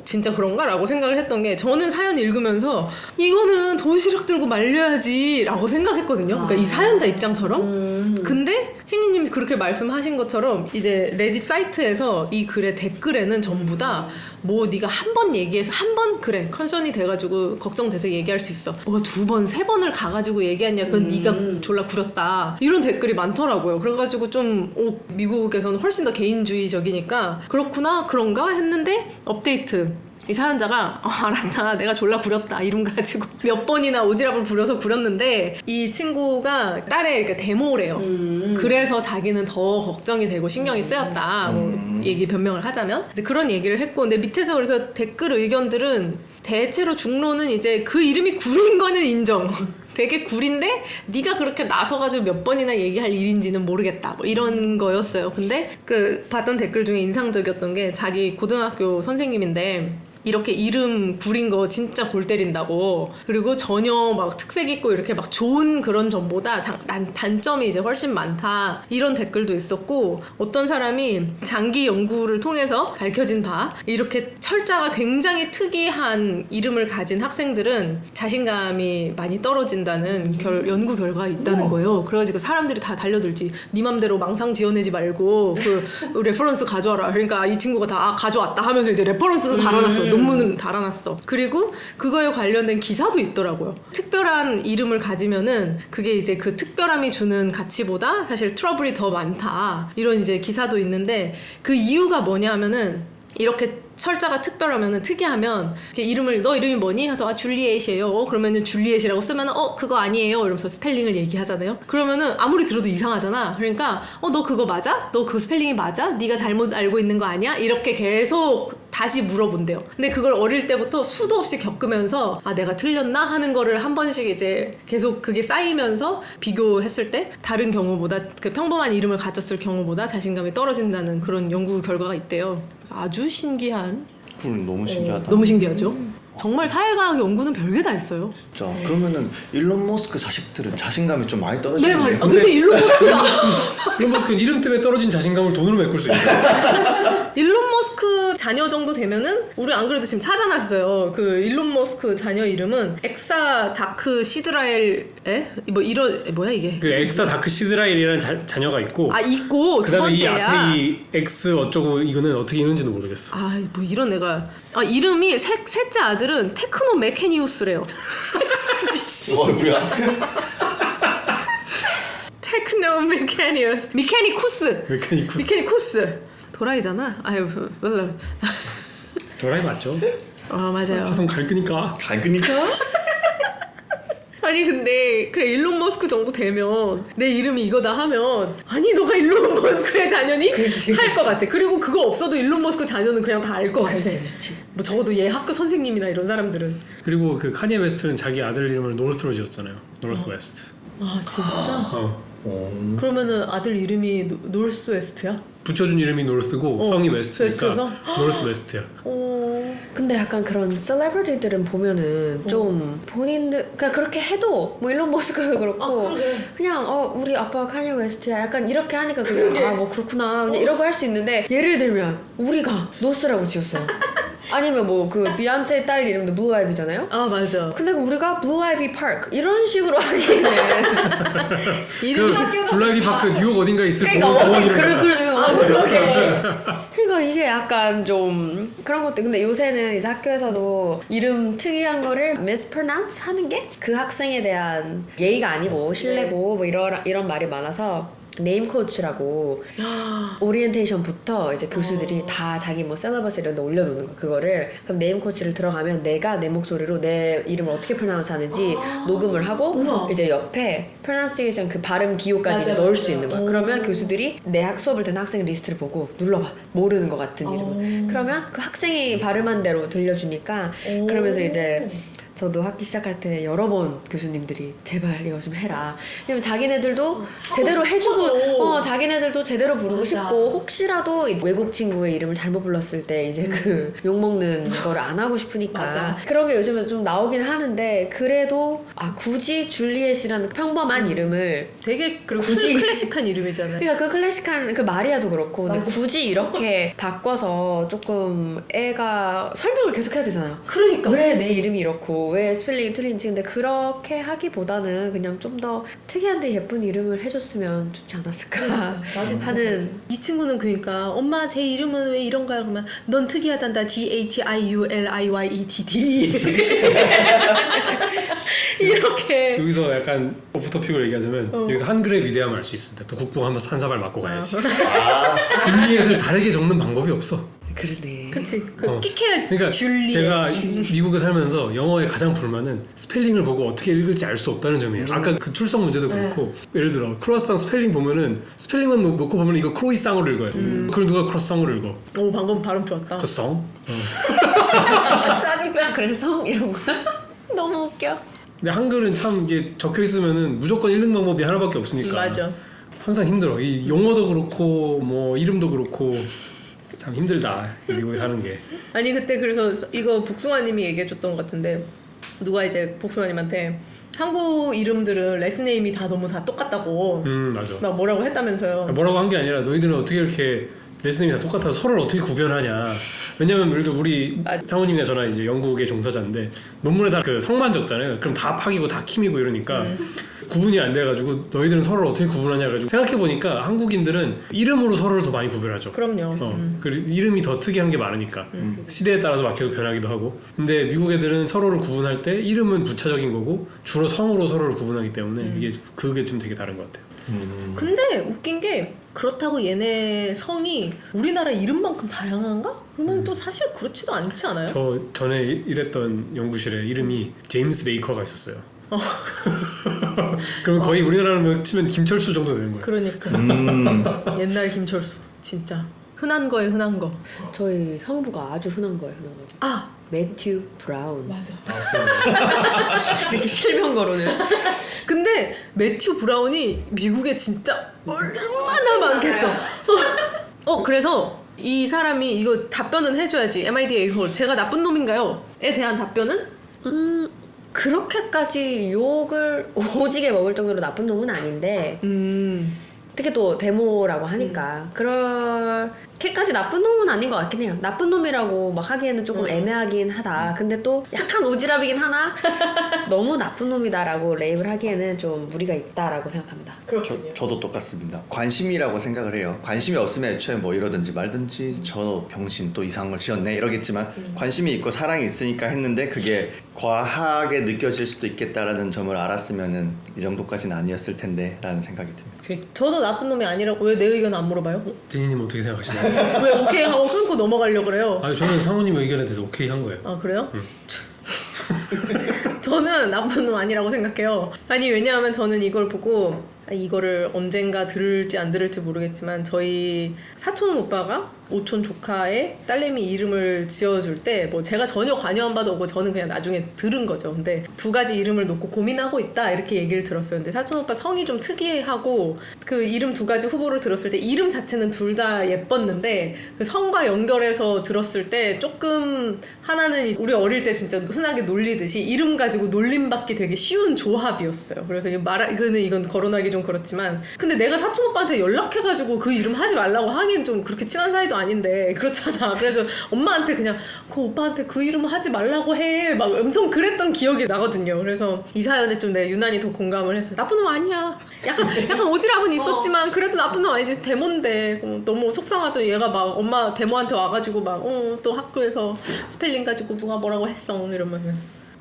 진짜 그런가? 라고 생각을 했던 게 저는 사연 읽으면서 이거는 도시락 들고 말려야지 라고 생각했거든요. 그러니까 이 사연자 입장처럼. 근데 희니님이 그렇게 말씀하신 것처럼 이제 레딧 사이트에서 이 글의 댓글에는 전부 다 뭐 네가 한 번 얘기해서 한 번 그래 컨선이 돼가지고 걱정돼서 얘기할 수 있어 뭐 2번 3번을 가가지고 얘기했냐 그건 네가 졸라 구렸다 이런 댓글이 많더라고요. 그래가지고 좀 미국에서는 훨씬 더 개인주의적이니까 그렇구나 그런가 했는데 업데이트 이 사연자가 알았다 내가 졸라 구렸다 이름 가지고 몇 번이나 오지랖을 부려서 구렸는데 이 친구가 딸의 그 데모래요. 그래서 자기는 더 걱정이 되고 신경이 쓰였다 뭐 얘기 변명을 하자면 이제 그런 얘기를 했고 근데 밑에서 그래서 댓글 의견들은 대체로 중로는 이제 그 이름이 구린 거는 인정 되게 구린데 네가 그렇게 나서가지고 몇 번이나 얘기할 일인지는 모르겠다 뭐 이런 거였어요. 근데 그 봤던 댓글 중에 인상적이었던 게 자기 고등학교 선생님인데 이렇게 이름 구린 거 진짜 골 때린다고 그리고 전혀 막 특색 있고 이렇게 막 좋은 그런 점보다 단점이 이제 훨씬 많다 이런 댓글도 있었고 어떤 사람이 장기 연구를 통해서 밝혀진 바 이렇게 철자가 굉장히 특이한 이름을 가진 학생들은 자신감이 많이 떨어진다는 연구 결과가 있다는 거예요. 그래가지고 사람들이 다 달려들지 네 맘대로 망상 지어내지 말고 그 레퍼런스 가져와라. 그러니까 이 친구가 다 가져왔다 하면서 이제 레퍼런스도 달아놨어. 논문은 달아놨어. 그리고 그거에 관련된 기사도 있더라고요. 특별한 이름을 가지면은 그게 이제 그 특별함이 주는 가치보다 사실 트러블이 더 많다. 이런 이제 기사도 있는데 그 이유가 뭐냐 하면은 이렇게 철자가 특별하면은 특이하면 이렇게 이름을 너 이름이 뭐니? 해서 아 줄리엣이에요. 그러면은 줄리엣이라고 쓰면은 그거 아니에요. 이러면서 스펠링을 얘기하잖아요. 그러면은 아무리 들어도 이상하잖아. 그러니까 너 그거 맞아? 너 그 스펠링이 맞아? 네가 잘못 알고 있는 거 아니야? 이렇게 계속 다시 물어본대요. 근데 그걸 어릴 때부터 수도 없이 겪으면서 아 내가 틀렸나 하는 거를 한 번씩 이제 계속 그게 쌓이면서 비교했을 때 다른 경우보다 그 평범한 이름을 가졌을 경우보다 자신감이 떨어진다는 그런 연구 결과가 있대요. 그래서 아주 신기한. 그럼 너무 신기하다. 너무 신기하죠? 정말 사회과학 연구는 별게 다 있어요. 진짜. 그러면은 일론 머스크 자식들은 자신감이 좀 많이 네, 떨어지는데. 근데 일론 머스크가 일론 머스크는 이름 때문에 떨어진 자신감을 돈으로 메꿀 수 있어요. 일론 머스크 자녀 정도 되면은 우리 안 그래도 지금 찾아놨어요. 그 일론 머스크 자녀 이름은 엑사 다크 시드라엘 뭐 이런 뭐야 이게? 그 엑사 다크 시드라일이라는 자녀가 있고 있고 두 그다음에 이 번째야. 앞에 이 X 어쩌고 이거는 어떻게 읽는지도 모르겠어. 뭐 이런 애가 이름이 셋째 아들은 테크노 메케니우스래요. 뭐야? 테크노 메케니우스. 미케니쿠스. 도라이잖아. 아유, 몰라. 도라이 맞죠? 맞아요. 화성 갈 거니까. 갈그니까? 아니 근데 그래 일론 머스크 정도 되면 내 이름이 이거다 하면 아니 너가 일론 머스크의 자녀니? 할 것 같아. 그리고 그거 없어도 일론 머스크 자녀는 그냥 다 알 것 같아. 그렇지. 뭐 적어도 얘 학교 선생님이나 이런 사람들은. 그리고 그 카니에 웨스트는 자기 아들 이름을 노르스로 지었잖아요. 노르스 웨스트. 아 진짜? 어. 그러면은 아들 이름이 노스 웨스트야? 붙여준 이름이 노르스고 성이 웨스트니까 웨스트에서? 노르스 웨스트야. 근데 약간 그런 셀레브리티들은 보면은 좀 본인들 그러니까 그렇게 해도 뭐 일론 머스크도 그렇고 그러게. 그냥 우리 아빠가 카니 웨스트야 약간 이렇게 하니까 그냥 뭐 그렇구나 그냥 이러고 할 수 있는데 예를 들면 우리가 노스라고 지었어요. 아니면 뭐 그 비욘세 딸 이름도 블루 아이비잖아요. 맞아. 근데 우리가 블루 아이비 파크 이런 식으로 하기는 이름 그 블라이비 파크 뉴욕 어딘가에 있을 그러니까 공원 이름. 그러게. 그러니까 이게 약간 좀 그런 것도 근데 요새는 이제 학교에서도 이름 특이한 거를 mispronounce 하는 게 그 학생에 대한 예의가 아니고 신뢰고 뭐 이런 말이 많아서 네임 코치라고 오리엔테이션부터 이제 교수들이 다 자기 뭐 셀러버스 이런 데 올려놓는 거 그거를 그럼 네임 코치를 들어가면 내가 내 목소리로 내 이름을 어떻게 프로나운스 하는지 녹음을 하고 이제 옆에 프로나운시에이션 그 발음 기호까지 이제 넣을 수 있는 거야. 그러면 교수들이 내 수업을 듣는 학생 리스트를 보고 눌러봐 모르는 것 같은 이름을 그러면 그 학생이 발음한 대로 들려주니까 그러면서 이제 저도 학기 시작할 때 여러 번 교수님들이 제발 이거 좀 해라. 왜냐면 자기네들도 제대로 해주고 자기네들도 제대로 부르고 싶고 혹시라도 이제 외국 친구의 이름을 잘못 불렀을 때 이제 그 욕먹는 거를 안 하고 싶으니까 맞아. 그런 게 요즘에 좀 나오긴 하는데 그래도 굳이 줄리엣이라는 평범한 이름을 되게 그리고 굳이- 클래식한 이름이잖아요. 그러니까 그 클래식한 그 마리아도 그렇고 근데 굳이 이렇게 바꿔서 조금 애가 설명을 계속 해야 되잖아요. 그러니까. 왜 내 이름이 이렇고 왜 스펠링이 틀린지 근데 그렇게 하기보다는 그냥 좀 더 특이한데 예쁜 이름을 해줬으면 좋지 않았을까 하는 이 친구는 그러니까 엄마 제 이름은 왜 이런가요? 그러면 넌 특이하단다. GHIULIYETT 이렇게 여기서 약간 오프토픽을 얘기하자면 여기서 한글의 위대함을 알 수 있습니다. 또 국뽕 한번 한 사발 맞고 가야지. 줄리엣을 다르게 적는 방법이 없어. 그러네. 그치 어. 끼케 그러니까 줄리엣. 제가 미국에 살면서 영어의 가장 불만은 스펠링을 보고 어떻게 읽을지 알 수 없다는 점이에요. 아까 그 출석 문제도 그렇고 예를 들어 크로아상 스펠링 보면은 스펠링만 놓고 보면 이거 크로이상으로 읽어요. 그걸 누가 크로상으로 읽어? 방금 발음 좋았다. 크로상? 짜증나. 그래서 이런 거 너무 웃겨. 근데 한글은 참 이게 적혀 있으면은 무조건 읽는 방법이 하나밖에 없으니까 맞아. 항상 힘들어. 이 용어도 그렇고 뭐 이름도 그렇고 참 힘들다 미국에 사는 게. 아니 그때 그래서 이거 복숭아님이 얘기해줬던 것 같은데 누가 이제 복숭아님한테 한국 이름들은 레스네임이 다 너무 다 똑같다고 맞아. 막 뭐라고 했다면서요. 뭐라고 한 게 아니라 너희들은 어떻게 이렇게 레슨이 다 똑같아서 서로를 어떻게 구별하냐. 왜냐면 예를 들어 우리 사모님이나 저나 이제 영국의 종사자인데 논문에 다 그 성만 적잖아요. 그럼 다 팍이고 다 킴이고 이러니까 구분이 안 돼가지고 너희들은 서로를 어떻게 구분하냐 그래가지고 생각해보니까 한국인들은 이름으로 서로를 더 많이 구별하죠. 그럼요. 그 이름이 더 특이한 게 많으니까 시대에 따라서 막 계속 변하기도 하고. 근데 미국 애들은 서로를 구분할 때 이름은 부차적인 거고 주로 성으로 서로를 구분하기 때문에 이게 그게 좀 되게 다른 것 같아요. 근데 웃긴 게 그렇다고 얘네 성이 우리나라 이름만큼 다양한가? 그러면 또 사실 그렇지도 않지 않아요? 저 전에 일했던 연구실에 이름이 제임스 베이커가 있었어요. 그러면 거의 우리나라로 치면 김철수 정도 되는 거예요. 그러니까 옛날 김철수 진짜 흔한 거에 흔한 거. 저희 형부가 아주 흔한 거예요. 흔한 거. 아 매튜 브라운. 맞아. 이렇게 실명거로는. 근데 매튜 브라운이 미국에 진짜 얼마나 많겠어. 그래서 이 사람이 이거 답변은 해줘야지. MID A-hole 제가 나쁜 놈인가요? 에 대한 답변은 그렇게까지 욕을 오지게 먹을 정도로 나쁜 놈은 아닌데 특히 또 데모라고 하니까 그렇게까지 나쁜 놈은 아닌 것 같긴 해요. 나쁜 놈이라고 막 하기에는 조금 애매하긴 하다. 근데 또 약간 오지랖이긴 하나 너무 나쁜 놈이다라고 레이블 하기에는 좀 무리가 있다라고 생각합니다. 저도 똑같습니다. 관심이라고 생각을 해요. 관심이 없으면 애초에 뭐 이러든지 말든지 저 병신 또 이상한 걸 지었네 이러겠지만 관심이 있고 사랑이 있으니까 했는데 그게 과하게 느껴질 수도 있겠다라는 점을 알았으면은 이 정도까지는 아니었을 텐데 라는 생각이 듭니다. 오케이. 저도 나쁜 놈이 아니라고. 왜 내 의견 안 물어봐요? 디니님 어떻게 생각하시나요? 왜 오케이 하고 끊고 넘어가려고 그래요? 아니 저는 상우님 의견에 대해서 오케이 한 거예요. 아 그래요? 저는 나쁜 놈 아니라고 생각해요. 아니 왜냐하면 저는 이걸 보고 이거를 언젠가 들을지 안 들을지 모르겠지만 저희 사촌 오빠가 오촌 조카의 딸내미 이름을 지어줄 때 뭐 제가 전혀 관여한 바도 없고 저는 그냥 나중에 들은 거죠. 근데 두 가지 이름을 놓고 고민하고 있다 이렇게 얘기를 들었어요. 근데 사촌 오빠 성이 좀 특이하고 그 이름 두 가지 후보를 들었을 때 이름 자체는 둘 다 예뻤는데 그 성과 연결해서 들었을 때 조금 하나는 우리 어릴 때 진짜 흔하게 놀리듯이 이름 가지고 놀림받기 되게 쉬운 조합이었어요. 그래서 이건 거론하기 좀 그렇지만 근데 내가 사촌 오빠한테 연락해가지고 그 이름 하지 말라고 하기엔 좀 그렇게 친한 사이도 아닌데 그렇잖아. 그래서 엄마한테 그냥 그 오빠한테 그 이름 하지 말라고 해 막 엄청 그랬던 기억이 나거든요. 그래서 이 사연에 좀 내가 유난히 더 공감을 했어요. 나쁜 놈 아니야. 약간 오지랖은 있었지만 그래도 나쁜 놈 아니지. 데모인데 너무 속상하죠. 얘가 막 엄마 데모한테 와가지고 막 또 학교에서 스펠링 가지고 누가 뭐라고 했어 이러면은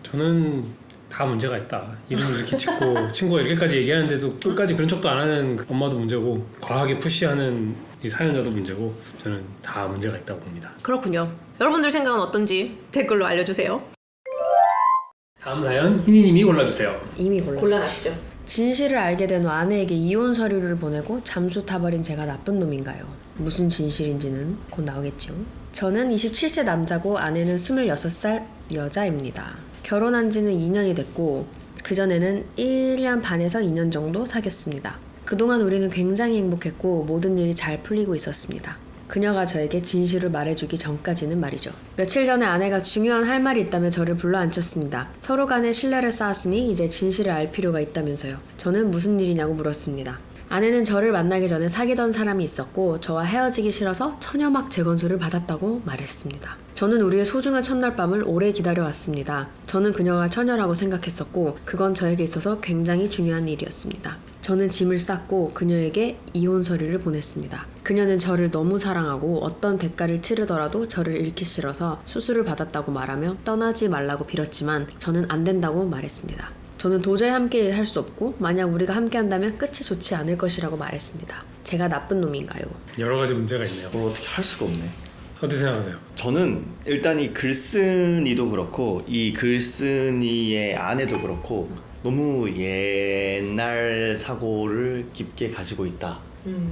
저는 다 문제가 있다. 이름을 이렇게 짓고 친구가 이렇게까지 얘기하는데도 끝까지 그런 척도 안 하는 엄마도 문제고 과하게 푸시하는 이 사연자도 문제고 저는 다 문제가 있다고 봅니다. 그렇군요. 여러분들 생각은 어떤지 댓글로 알려주세요. 다음 사연 희니님이 골라주세요. 이미 곤란하시죠? 진실을 알게 된 후 아내에게 이혼 서류를 보내고 잠수 타버린 제가 나쁜 놈인가요? 무슨 진실인지는 곧 나오겠죠. 저는 27세 남자고 아내는 26살 여자입니다. 결혼한 지는 2년이 됐고 그전에는 1년 반에서 2년 정도 사귀었습니다. 그동안 우리는 굉장히 행복했고 모든 일이 잘 풀리고 있었습니다. 그녀가 저에게 진실을 말해주기 전까지는 말이죠. 며칠 전에 아내가 중요한 할 말이 있다며 저를 불러앉혔습니다. 서로 간에 신뢰를 쌓았으니 이제 진실을 알 필요가 있다면서요. 저는 무슨 일이냐고 물었습니다. 아내는 저를 만나기 전에 사귀던 사람이 있었고 저와 헤어지기 싫어서 처녀막 재건수를 받았다고 말했습니다. 저는 우리의 소중한 첫날 밤을 오래 기다려왔습니다. 저는 그녀가 처녀라고 생각했었고 그건 저에게 있어서 굉장히 중요한 일이었습니다. 저는 짐을 쌌고 그녀에게 이혼 서류를 보냈습니다. 그녀는 저를 너무 사랑하고 어떤 대가를 치르더라도 저를 잃기 싫어서 수술을 받았다고 말하며 떠나지 말라고 빌었지만 저는 안 된다고 말했습니다. 저는 도저히 함께 할 수 없고 만약 우리가 함께 한다면 끝이 좋지 않을 것이라고 말했습니다. 제가 나쁜 놈인가요? 여러 가지 문제가 있네요. 뭘 어떻게 할 수가 없네. 어떻게 생각하세요? 저는 일단 이 글쓴이도 그렇고 이 글쓴이의 아내도 그렇고 너무 옛날 사고를 깊게 가지고 있다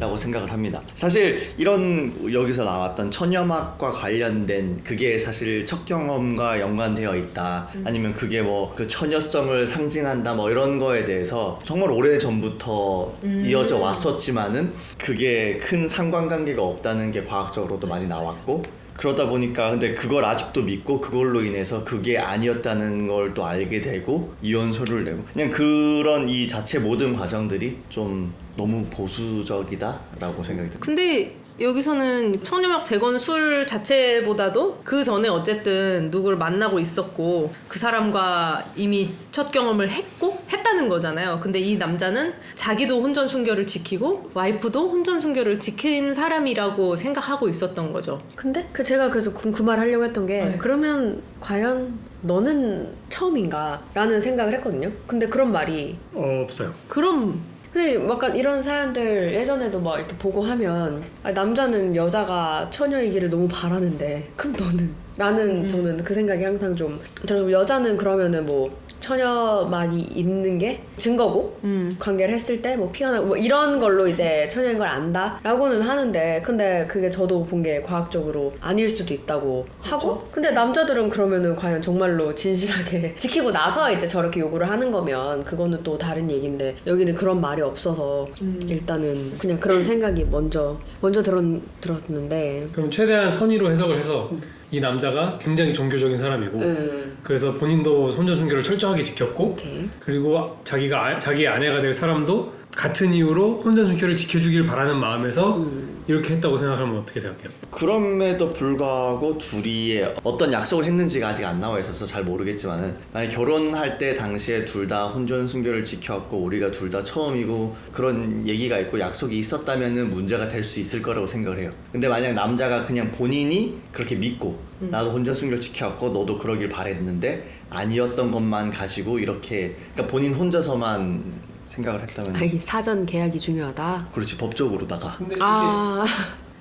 라고 생각을 합니다. 사실 이런 여기서 나왔던 처녀막과 관련된 그게 사실 첫 경험과 연관되어 있다 아니면 그게 뭐 그 처녀성을 상징한다 뭐 이런 거에 대해서 정말 오래 전부터 이어져 왔었지만은 그게 큰 상관관계가 없다는 게 과학적으로도 많이 나왔고 그러다 보니까 근데 그걸 아직도 믿고 그걸로 인해서 그게 아니었다는 걸 또 알게 되고 이혼 서류를 내고 그냥 그런 이 자체 모든 과정들이 좀 너무 보수적이다라고 생각이 듭니다. 근데 여기서는 처녀막 재건술 자체보다도 그 전에 어쨌든 누구를 만나고 있었고 그 사람과 이미 첫 경험을 했다는 거잖아요. 근데 이 남자는 자기도 혼전순결을 지키고 와이프도 혼전순결을 지킨 사람이라고 생각하고 있었던 거죠. 근데 제가 그래서 그 말 하려고 했던 게 그러면 과연 너는 처음인가? 라는 생각을 했거든요. 근데 그런 말이 없어요. 그럼 근데 약간 이런 사연들 예전에도 막 이렇게 보고 하면 남자는 여자가 처녀이기를 너무 바라는데 그럼 나는 저는 그 생각이 항상 좀 들어서 여자는 그러면은 뭐 처녀만이 있는 게 증거고 관계를 했을 때 뭐 피가 나고 뭐 이런 걸로 이제 처녀인 걸 안다라고는 하는데 근데 그게 저도 본 게 과학적으로 아닐 수도 있다고 하고 근데 남자들은 그러면은 과연 정말로 진실하게 지키고 나서 이제 저렇게 요구를 하는 거면 그거는 또 다른 얘기인데 여기는 그런 말이 없어서 일단은 그냥 그런 생각이 먼저 들었는데 그럼 최대한 선의로 해석을 해서 이 남자가 굉장히 종교적인 사람이고 그래서 본인도 혼전순결을 철저하게 지켰고 오케이. 그리고 자기 아내가 될 사람도 같은 이유로 혼전순결을 지켜주길 바라는 마음에서 이렇게 했다고 생각하면 어떻게 생각해요? 그럼에도 불구하고 둘이 어떤 약속을 했는지가 아직 안 나와 있어서 잘 모르겠지만은 만약 결혼할 때 당시에 둘 다 혼전 순결을 지켜왔고 우리가 둘 다 처음이고 그런 얘기가 있고 약속이 있었다면은 문제가 될 수 있을 거라고 생각을 해요. 근데 만약 남자가 그냥 본인이 그렇게 믿고 나도 혼전 순결 지켜왔고 너도 그러길 바랬는데 아니었던 것만 가지고 이렇게 그러니까 본인 혼자서만 생각을 했다면 아니 사전 계약이 중요하다. 그렇지 법적으로다가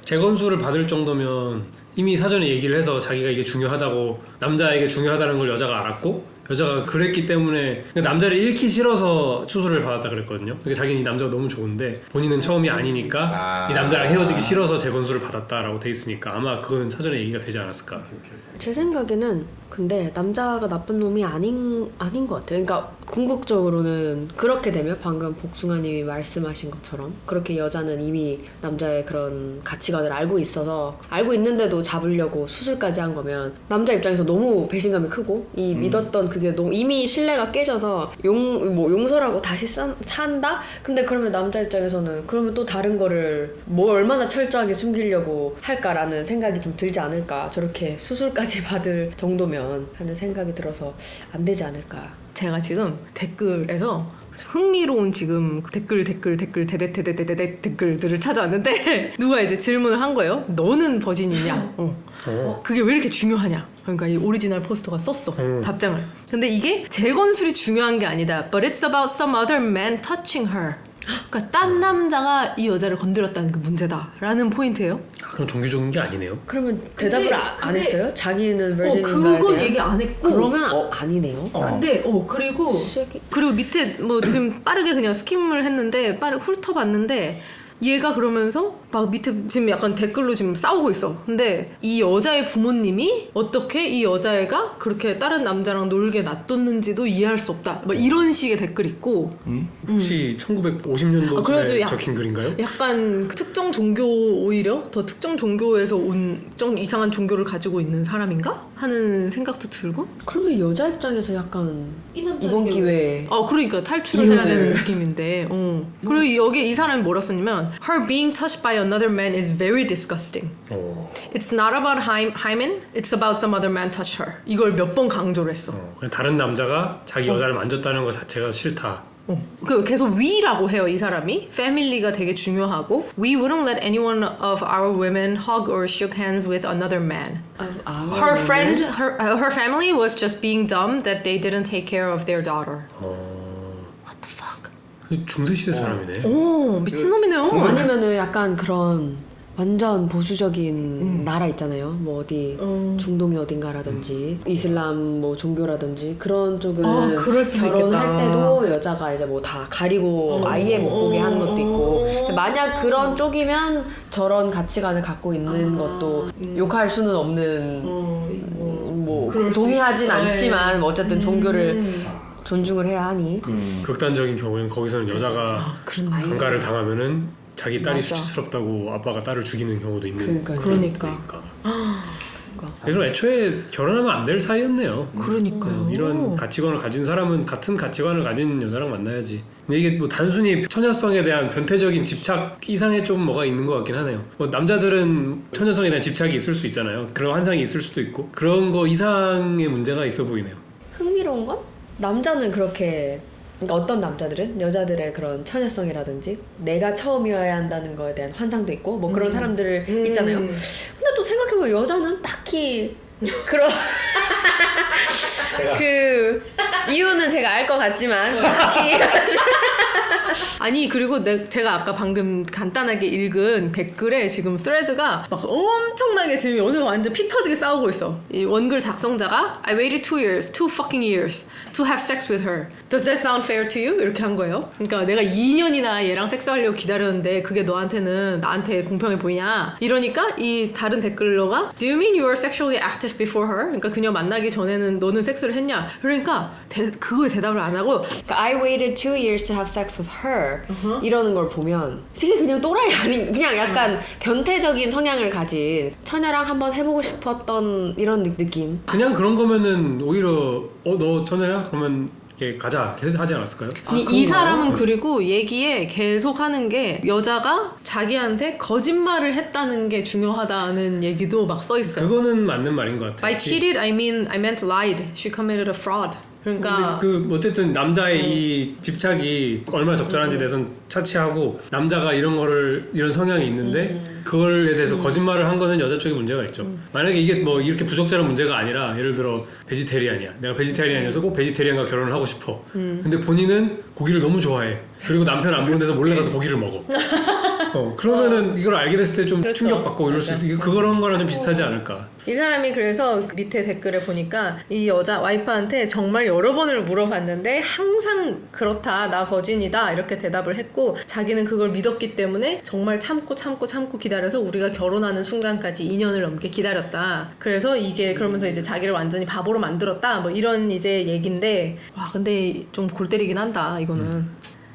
재건수를 받을 정도면 이미 사전에 얘기를 해서 자기가 이게 중요하다고 남자에게 중요하다는 걸 여자가 알았고 여자가 그랬기 때문에 남자를 잃기 싫어서 수술을 받았다 그랬거든요. 그러니까 자기는 이 남자가 너무 좋은데 본인은 처음이 아니니까 이 남자랑 헤어지기 싫어서 재건수를 받았다라고 돼 있으니까 아마 그거는 사전에 얘기가 되지 않았을까. 제 생각에는 근데 남자가 나쁜 놈이 아닌 것 같아요. 그러니까 궁극적으로는 그렇게 되면 방금 복숭아님이 말씀하신 것처럼 그렇게 여자는 이미 남자의 그런 가치관을 알고 있어서 알고 있는데도 잡으려고 수술까지 한 거면 남자 입장에서 너무 배신감이 크고 이 믿었던 그게 너무 이미 신뢰가 깨져서 용서라고 다시 산다? 근데 그러면 남자 입장에서는 그러면 또 다른 거를 뭐 얼마나 철저하게 숨기려고 할까라는 생각이 좀 들지 않을까. 저렇게 수술까지 받을 정도면 하는 생각이 들어서 안 되지 않을까. 제가 지금 댓글에서 흥미로운 지금 댓글 댓글들을 찾아왔는데 누가 이제 질문을 한 거예요. 너는 버진이냐? 그게 왜 이렇게 중요하냐? 그러니까 이 오리지널 포스터가 썼어 답장을. 근데 이게 재건술이 중요한 게 아니다. But it's about some other man touching her. 그러니까 딴 남자가 이 여자를 건드렸다는 게 문제다라는 포인트예요. 그럼 종교적인 게 아니네요. 그러면 대답을 안 했어요? 자기는 버진인가에 그건 대한? 얘기 안 했고. 그러면 아니네요. 근데 그리고 밑에 뭐 지금 빠르게 그냥 스킴을 했는데 훑어봤는데 얘가 그러면서 막 밑에 지금 약간 댓글로 지금 싸우고 있어. 근데 이 여자의 부모님이 어떻게 이 여자애가 그렇게 다른 남자랑 놀게 놔뒀는지도 이해할 수 없다. 막 이런 식의 댓글 있고. 혹시 1950년도에 그래도 적힌 글인가요? 약간 특정 종교 오히려 더 특정 종교에서 온 좀 이상한 종교를 가지고 있는 사람인가? 하는 생각도 들고. 그러면 여자 입장에서 약간 이번 기회에 그러니까 탈출을 해야 되는 느낌인데. 그리고 여기 이 사람이 뭐라 썼냐면 Her being touched by another man is very disgusting. It's not about hymen, it's about some other man touched her. 이걸 몇 번 강조를 했어. 그냥 다른 남자가 자기 여자를 만졌다는 것 자체가 싫다. 그 계속 we라고 해요 이 사람이. 패밀리가 되게 중요하고 We wouldn't let anyone of our women hug or shook hands with another man. Her friend, her family was just being dumb that they didn't take care of their daughter. What the fuck? 중세시대 사람이네. 오 미친놈이네요. 아니면은 약간 그런 완전 보수적인 나라 있잖아요. 뭐 어디 중동이 어딘가라든지 이슬람 뭐 종교라든지 그런 쪽은 그럴 수도 결혼할 있겠다. 때도 여자가 이제 뭐 다 가리고 아예 못 보게 하는 것도 있고 만약 그런 쪽이면 저런 가치관을 갖고 있는 것도 욕할 수는 없는 뭐 동의하진 않지만 뭐 어쨌든 종교를 존중을 해야 하니 극단적인 경우에는 거기서는 여자가 강간을 당하면은 자기 딸이 수치스럽다고 아빠가 딸을 죽이는 경우도 있는. 그러니까. 그럼 애초에 결혼하면 안 될 사이였네요. 그러니까요. 이런 가치관을 가진 사람은 같은 가치관을 가진 여자랑 만나야지. 근데 이게 뭐 단순히 처녀성에 대한 변태적인 집착 이상의 좀 뭐가 있는 것 같긴 하네요. 뭐 남자들은 처녀성에 대한 집착이 있을 수 있잖아요. 그런 환상이 있을 수도 있고 그런 거 이상의 문제가 있어 보이네요. 흥미로운 건 남자는 그렇게 그러니까 어떤 남자들은 여자들의 그런 처녀성이라든지 내가 처음이어야 한다는 거에 대한 환상도 있고 뭐 그런 사람들 있잖아요. 근데 또 생각해보면 여자는 딱히 그런 이유는 제가 알 것 같지만 딱히 아니 그리고 제가 아까 방금 간단하게 읽은 댓글에 지금 thread가 막 엄청나게 지금 오늘 완전 피 터지게 싸우고 있어. 이 원글 작성자가 I waited 2 years, 2 fucking years to have sex with her. Does that sound fair to you? 이렇게 한 거예요. 그러니까 내가 2년이나 얘랑 섹스하려고 기다렸는데 그게 나한테 공평해 보이냐? 이러니까 이 다른 댓글러가 Do you mean you were sexually active before her? 그러니까 그녀 만나기 전에는 너는 섹스를 했냐? 그러니까 그거에 대답을 안 하고 그러니까 I waited 2 years to have sex with her 이러는 걸 보면 이게 그냥 또라이 아닌 그냥 약간 변태적인 성향을 가진 처녀랑 한번 해보고 싶었던 이런 느낌. 그냥 그런 거면은 오히려 너 처녀야? 그러면 이렇게 가자 계속 하지 않았을까요? 이 사람은 그리고 얘기에 계속 하는 게 여자가 자기한테 거짓말을 했다는 게 중요하다는 얘기도 막 써 있어요. 그거는 맞는 말인 것 같아요. By cheated, I meant lied. She committed a fraud. 그러니까 어쨌든 남자의 이 집착이 얼마나 적절한지 대해서는 차치하고 남자가 이런 성향이 있는데 그걸에 대해서 거짓말을 한 거는 여자 쪽에 문제가 있죠. 만약에 이게 뭐 이렇게 부적절한 문제가 아니라 예를 들어 베지테리안이야. 내가 베지테리안이어서 꼭 베지테리안과 결혼을 하고 싶어. 근데 본인은 고기를 너무 좋아해. 그리고 남편 안 보는 데서 몰래 가서 고기를 먹어. 그러면은 이걸 알게 됐을 때 좀 그렇죠. 충격받고 이럴 수 있어. 그런 거랑 좀 비슷하지 않을까. 이 사람이 그래서 밑에 댓글을 보니까 이 여자 와이프한테 정말 여러 번을 물어봤는데 항상 그렇다 나 버진이다 이렇게 대답을 했고 자기는 그걸 믿었기 때문에 정말 참고 기다려서 우리가 결혼하는 순간까지 2년을 넘게 기다렸다. 그래서 이게 그러면서 이제 자기를 완전히 바보로 만들었다 뭐 이런 이제 얘긴데 와 근데 좀 골 때리긴 한다 이거는.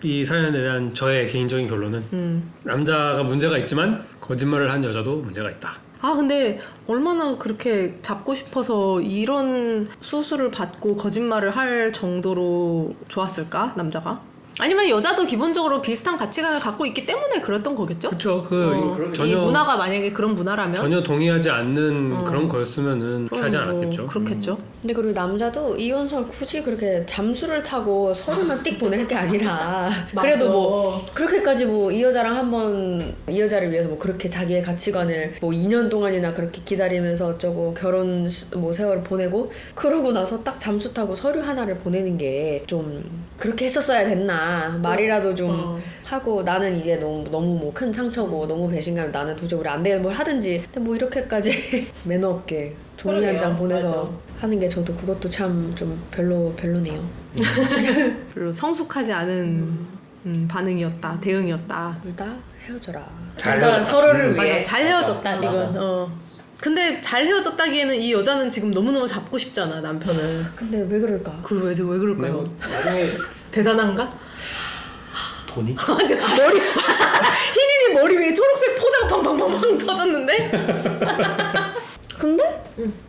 이 사연에 대한 저의 개인적인 결론은 남자가 문제가 있지만 거짓말을 한 여자도 문제가 있다. 아 근데 얼마나 그렇게 잡고 싶어서 이런 수술을 받고 거짓말을 할 정도로 좋았을까 남자가? 아니면 여자도 기본적으로 비슷한 가치관을 갖고 있기 때문에 그랬던 거겠죠? 그렇죠. 이 문화가 만약에 그런 문화라면 전혀 동의하지 않는 그런 거였으면은 그렇게 하지 않았겠죠. 그렇겠죠. 근데 그리고 남자도 이혼설 굳이 그렇게 잠수를 타고 서류만 띡 보낼 게 아니라 그래도 뭐 그렇게까지 뭐 이 여자랑 한번 이 여자를 위해서 뭐 그렇게 자기의 가치관을 뭐 2년 동안이나 그렇게 기다리면서 어쩌고 결혼 뭐 세월을 보내고 그러고 나서 딱 잠수 타고 서류 하나를 보내는 게 좀 그렇게 했었어야 됐나 말이라도 좀 하고 나는 이게 너무 뭐 큰 상처고 너무 배신감 나는 도저히 우리 안 되는 뭘 하든지 근데 뭐 이렇게까지 매너 없게 종이 한 장 보내서 하는 게 저도 그것도 참 좀 별로네요. 별로 성숙하지 않은 반응이었다 대응이었다. 둘 다 헤어져라. 잘 그러니까 헤어졌다. 서로를 위해. 맞아 잘 헤어졌다 이건. 근데 잘 헤어졌다기에는 이 여자는 지금 너무너무 잡고 싶잖아 남편을. 근데 왜 그럴까? 그걸 왜 그럴까요? 나중에 대단한가? 돈이? 맞아 머리 희린이 머리 위에 초록색 포장 팡팡팡팡 터졌는데? 근데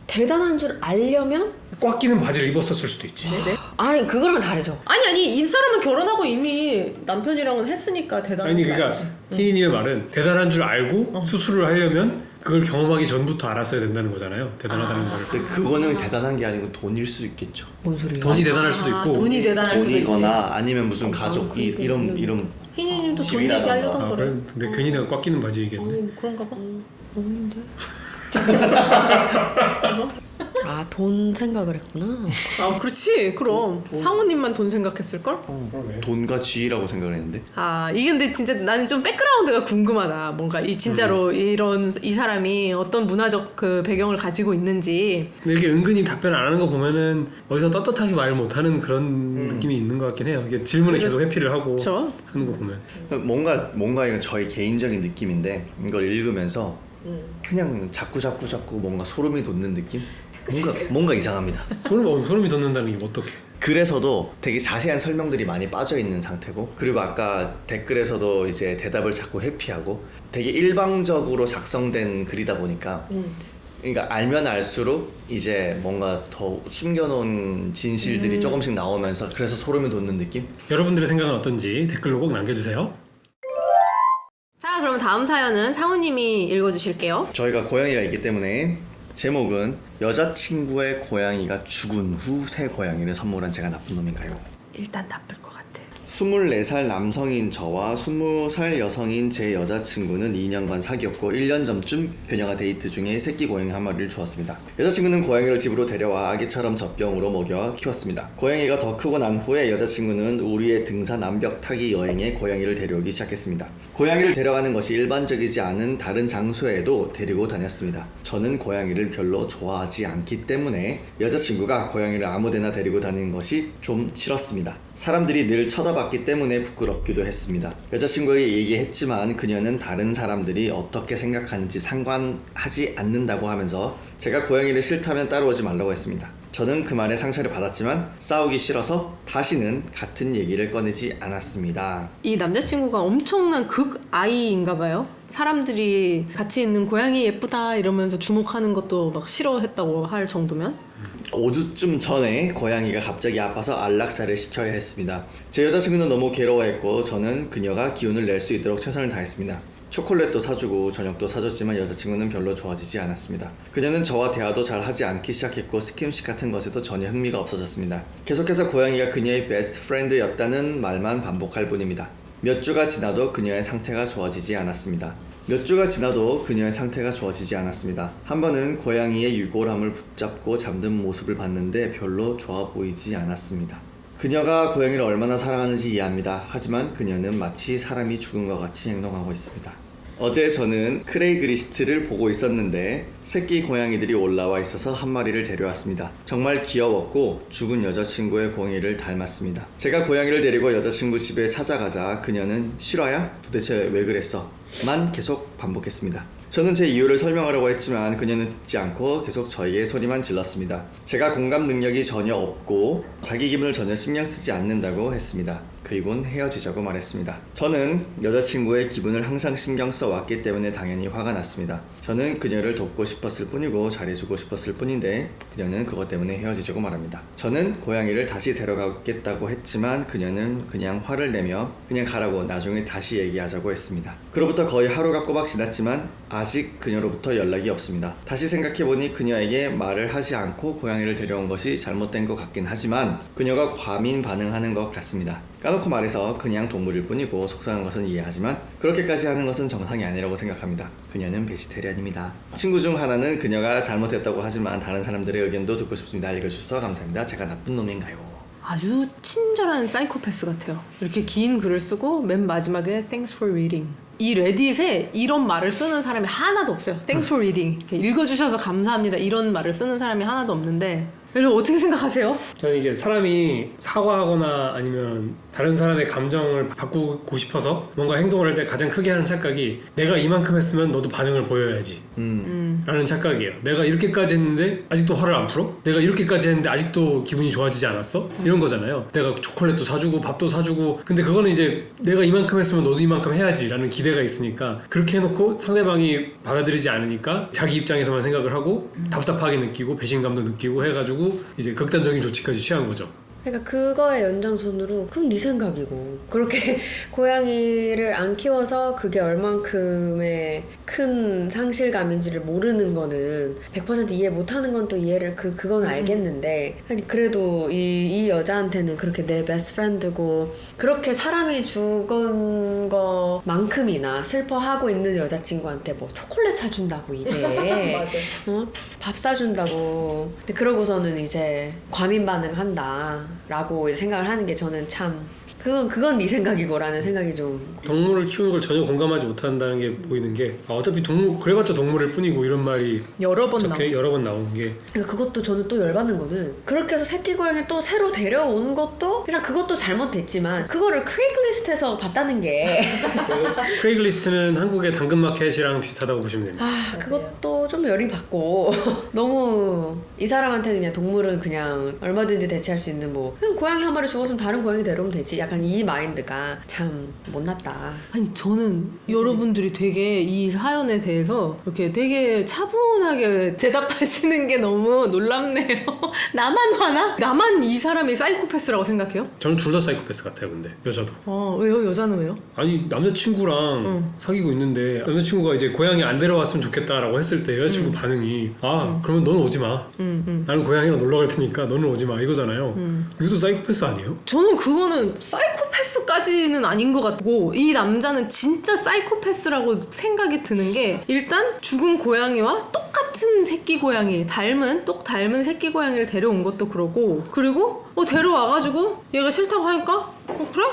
대단한 줄 알려면 꽉 끼는 바지를 입었었을 수도 있지. 네? 아니 그거는 다르죠. 아니 이 사람은 결혼하고 이미 남편이랑은 했으니까 대단한 아니 줄 그러니까 알지. 희니님의 말은 대단한 줄 알고 수술을 하려면 그걸 경험하기 전부터 알았어야 된다는 거잖아요. 대단하다는 걸. 근데 그거는 대단한 게 아니고 돈일 수 있겠죠. 뭔 소리야? 돈이 대단할 수도 있고. 돈이 대단할 수도 있지. 돈이거나 아니면 무슨 가족 이런 희린이도 돈 집이라던가. 얘기하려던 거래. 근데 괜히 내가 꽉 끼는 바지 얘기했네. 그런가 봐. 없는데? 아 돈 생각을 했구나. 아 그렇지 그럼 상우님만 돈 생각했을걸? 그러네. 돈과 지위라고 생각을 했는데 아 이게 근데 진짜 나는 좀 백그라운드가 궁금하다. 뭔가 이 진짜로 이 사람이 어떤 문화적 그 배경을 가지고 있는지. 근데 이렇게 은근히 답변 안 하는 거 보면은 어디서 떳떳하게 말을 못하는 그런 느낌이 있는 것 같긴 해요. 이게 질문에 계속 회피를 하고 그쵸? 하는 거 보면. 뭔가 이건 저희 개인적인 느낌인데 이걸 읽으면서 그냥 자꾸 뭔가 소름이 돋는 느낌? 뭔가 이상합니다. 소름이 돋는다는 게 어떻게? 글에서도 되게 자세한 설명들이 많이 빠져 있는 상태고 그리고 아까 댓글에서도 이제 대답을 자꾸 회피하고 되게 일방적으로 작성된 글이다 보니까 그러니까 알면 알수록 이제 뭔가 더 숨겨놓은 진실들이 조금씩 나오면서 그래서 소름이 돋는 느낌? 여러분들의 생각은 어떤지 댓글로 꼭 남겨주세요. 자 그럼 다음 사연은 상우님이 읽어주실게요. 저희가 고양이가 있기 때문에 제목은 여자친구의 고양이가 죽은 후 새 고양이를 선물한 제가 나쁜 놈인가요? 일단 나쁠 것 같아. 24살 남성인 저와 20살 여성인 제 여자친구는 2년간 사귀었고 1년 전쯤 그녀가 데이트 중에 새끼 고양이 한 마리를 주었습니다. 여자친구는 고양이를 집으로 데려와 아기처럼 젖병으로 먹여 키웠습니다. 고양이가 더 크고 난 후에 여자친구는 우리의 등산 암벽 타기 여행에 고양이를 데려오기 시작했습니다. 고양이를 데려가는 것이 일반적이지 않은 다른 장소에도 데리고 다녔습니다. 저는 고양이를 별로 좋아하지 않기 때문에 여자친구가 고양이를 아무데나 데리고 다니는 것이 좀 싫었습니다. 사람들이 늘 쳐다봤기 때문에 부끄럽기도 했습니다. 여자친구에게 얘기했지만 그녀는 다른 사람들이 어떻게 생각하는지 상관하지 않는다고 하면서 제가 고양이를 싫다면 따라오지 말라고 했습니다. 저는 그 말에 상처를 받았지만 싸우기 싫어서 다시는 같은 얘기를 꺼내지 않았습니다. 이 남자친구가 엄청난 극아이인가 봐요. 사람들이 같이 있는 고양이 예쁘다 이러면서 주목하는 것도 막 싫어했다고 할 정도면 5주쯤 전에 고양이가 갑자기 아파서 안락사를 시켜야 했습니다. 제 여자친구는 너무 괴로워했고 저는 그녀가 기운을 낼 수 있도록 최선을 다했습니다. 초콜릿도 사주고 저녁도 사줬지만 여자친구는 별로 좋아지지 않았습니다. 그녀는 저와 대화도 잘 하지 않기 시작했고 스킨십 같은 것에도 전혀 흥미가 없어졌습니다. 계속해서 고양이가 그녀의 베스트 프렌드였다는 말만 반복할 뿐입니다. 몇 주가 지나도 그녀의 상태가 좋아지지 않았습니다. 한 번은 고양이의 유골함을 붙잡고 잠든 모습을 봤는데 별로 좋아 보이지 않았습니다. 그녀가 고양이를 얼마나 사랑하는지 이해합니다. 하지만 그녀는 마치 사람이 죽은 것 같이 행동하고 있습니다. 어제 저는 크레이그리스트를 보고 있었는데 새끼 고양이들이 올라와 있어서 한 마리를 데려왔습니다. 정말 귀여웠고 죽은 여자친구의 고양이를 닮았습니다. 제가 고양이를 데리고 여자친구 집에 찾아가자 그녀는 실화야? 도대체 왜 그랬어? 만 계속 반복했습니다. 저는 제 이유를 설명하려고 했지만 그녀는 듣지 않고 계속 저에게 소리만 질렀습니다. 제가 공감 능력이 전혀 없고 자기 기분을 전혀 신경 쓰지 않는다고 했습니다. 그리고는 헤어지자고 말했습니다. 저는 여자친구의 기분을 항상 신경 써왔기 때문에 당연히 화가 났습니다. 저는 그녀를 돕고 싶었을 뿐이고 잘해주고 싶었을 뿐인데 그녀는 그것 때문에 헤어지자고 말합니다. 저는 고양이를 다시 데려가겠다고 했지만 그녀는 그냥 화를 내며 그냥 가라고 나중에 다시 얘기하자고 했습니다. 그로부터 거의 하루가 꼬박 지났지만 아직 그녀로부터 연락이 없습니다. 다시 생각해보니 그녀에게 말을 하지 않고 고양이를 데려온 것이 잘못된 것 같긴 하지만 그녀가 과민 반응하는 것 같습니다. 까놓고 말해서 그냥 동물일 뿐이고 속상한 것은 이해하지만 그렇게까지 하는 것은 정상이 아니라고 생각합니다. 그녀는 베지테리안입니다. 친구 중 하나는 그녀가 잘못했다고 하지만 다른 사람들의 의견도 듣고 싶습니다. 읽어주셔서 감사합니다. 제가 나쁜 놈인가요? 아주 친절한 사이코패스 같아요. 이렇게 긴 글을 쓰고 맨 마지막에 Thanks for reading. 이 레딧에 이런 말을 쓰는 사람이 하나도 없어요. Thanks for reading. 이렇게 읽어주셔서 감사합니다. 이런 말을 쓰는 사람이 하나도 없는데 여러분 어떻게 생각하세요? 저는 이게 사람이 사과하거나 아니면 다른 사람의 감정을 바꾸고 싶어서 뭔가 행동을 할 때 가장 크게 하는 착각이 내가 이만큼 했으면 너도 반응을 보여야지 라는 착각이에요. 내가 이렇게까지 했는데 아직도 화를 안 풀어? 내가 이렇게까지 했는데 아직도 기분이 좋아지지 않았어? 이런 거잖아요. 내가 초콜릿도 사주고 밥도 사주고 근데 그거는 이제 내가 이만큼 했으면 너도 이만큼 해야지 라는 기대가 있으니까 그렇게 해놓고 상대방이 받아들이지 않으니까 자기 입장에서만 생각을 하고 답답하게 느끼고 배신감도 느끼고 해가지고 이제 극단적인 조치까지 취한 거죠. 그러니까 그거의 연장선으로 그건 네 생각이고 그렇게 고양이를 안 키워서 그게 얼만큼의 큰 상실감인지를 모르는 거는 100% 이해 못하는 건 또 이해를 그건 알겠는데 아니 그래도 이 여자한테는 그렇게 내 베스트 프렌드고 그렇게 사람이 죽은 거만큼이나 슬퍼하고 있는 여자친구한테 뭐 초콜릿 사준다고 이래 맞아. 밥 사준다고 근데 그러고서는 이제 과민 반응한다 라고 생각을 하는 게 저는 참 그건 네 생각이고 라는 생각이 좀 동물을 키우는 걸 전혀 공감하지 못한다는 게 보이는 게 어차피 동물 그래봤자 동물일 뿐이고 이런 말이 여러 번 나오는 게 그러니까 그것도 저는 또 열받는 거는 그렇게 해서 새끼 고양이 또 새로 데려온 것도 그냥 그것도 잘못됐지만 그거를 크레이글리스트에서 봤다는 게 그래서 크레이글리스트는 한국의 당근마켓이랑 비슷하다고 보시면 됩니다. 그것도 좀 열이 받고 너무 이 사람한테는 그냥 동물은 그냥 얼마든지 대체할 수 있는 뭐 그냥 고양이 한 마리 죽었으면 다른 고양이 데려오면 되지 약간 이 마인드가 참 못났다. 아니 저는 여러분들이 되게 이 사연에 대해서 이렇게 되게 차분하게 대답하시는 게 너무 놀랍네요. 나만 화나? 나만 이 사람이 사이코패스라고 생각해요? 저는 둘 다 사이코패스 같아요. 근데 여자도 왜요? 여자는 왜요? 아니 남자친구랑 사귀고 있는데 남자친구가 이제 고양이 안 데려왔으면 좋겠다라고 했을 때 여자친구 반응이 그러면 너는 오지 마. 나는 고양이랑 놀러 갈 테니까 너는 오지 마 이거잖아요. 이것도 사이코패스 아니에요? 저는 그거는 사이코패스 그것까지는 아닌 것 같고 이 남자는 진짜 사이코패스라고 생각이 드는 게 일단 죽은 고양이와 똑같은 새끼 고양이 똑 닮은 새끼 고양이를 데려온 것도 그러고 그리고 데려와가지고 얘가 싫다고 하니까 그래?